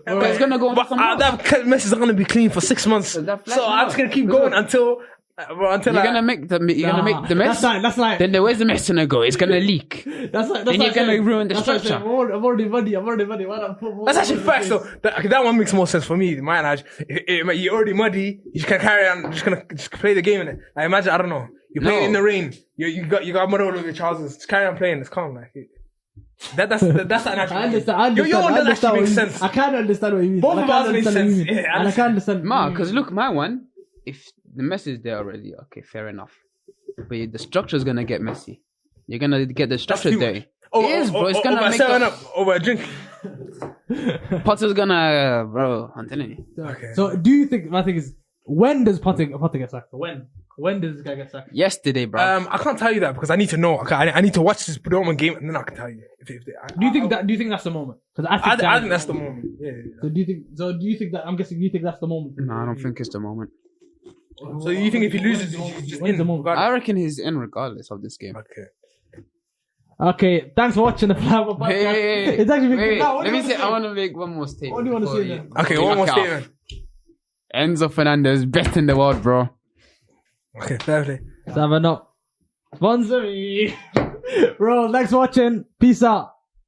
Speaker 3: But it's gonna go on
Speaker 2: But
Speaker 3: somewhere else.
Speaker 2: that mess is not gonna be clean for 6 months. So
Speaker 3: that flag-
Speaker 2: I'm just gonna keep going until.
Speaker 3: You're gonna make the mess.
Speaker 1: That's like.
Speaker 3: Then where's the mess gonna go? It's gonna leak.
Speaker 1: That's like.
Speaker 3: Then you're gonna ruin the
Speaker 1: that's like
Speaker 3: structure.
Speaker 1: saying, I'm already muddy. Why not put more?
Speaker 2: That's actually facts though. That one makes more sense for me. My analogy. You're already muddy. You just can carry on. Just play the game in it. I imagine. I don't know. You're playing in the rain. You got mud all over your trousers. Just carry on playing. It's calm. Like that's the analogy.
Speaker 1: I understand.
Speaker 2: Your one does actually make sense.
Speaker 1: I can't understand what you mean.
Speaker 2: Both of ours make sense. Yeah,
Speaker 1: and I can't understand.
Speaker 3: Because look, my one, if the mess is there already, okay, fair enough. But the structure's gonna get messy. You're gonna get the structure dirty. It is, bro. It's gonna make
Speaker 2: over a drink.
Speaker 3: Potter's gonna, bro. I'm telling you.
Speaker 2: Okay.
Speaker 1: So do you think? My thing is, when does Potter get sacked? When does this guy get sacked?
Speaker 3: Yesterday, bro.
Speaker 2: I can't tell you that because I need to know. Okay, I need to watch this Dortmund game and then I can tell you.
Speaker 1: Do you think that's the moment? Because
Speaker 2: I think that's the moment. Yeah.
Speaker 1: So do you think that? I'm guessing you think that's the moment.
Speaker 3: No, I don't think it's the moment.
Speaker 2: So you think if he loses, he's just
Speaker 1: When's
Speaker 2: in?
Speaker 1: the moment?
Speaker 3: I reckon he's in regardless of this game.
Speaker 2: Okay.
Speaker 1: Thanks for watching the Flower Podcast.
Speaker 3: Hey.
Speaker 1: It's actually
Speaker 3: Wait,
Speaker 1: now,
Speaker 3: let me say. I want to make one more statement.
Speaker 1: What do you want to
Speaker 3: before
Speaker 1: say then?
Speaker 2: Okay, one more statement.
Speaker 3: Enzo Fernandez, best in the world, bro.
Speaker 2: Okay, fair play.
Speaker 1: 7 up. Sponsor me. Bro, thanks for watching. Peace out.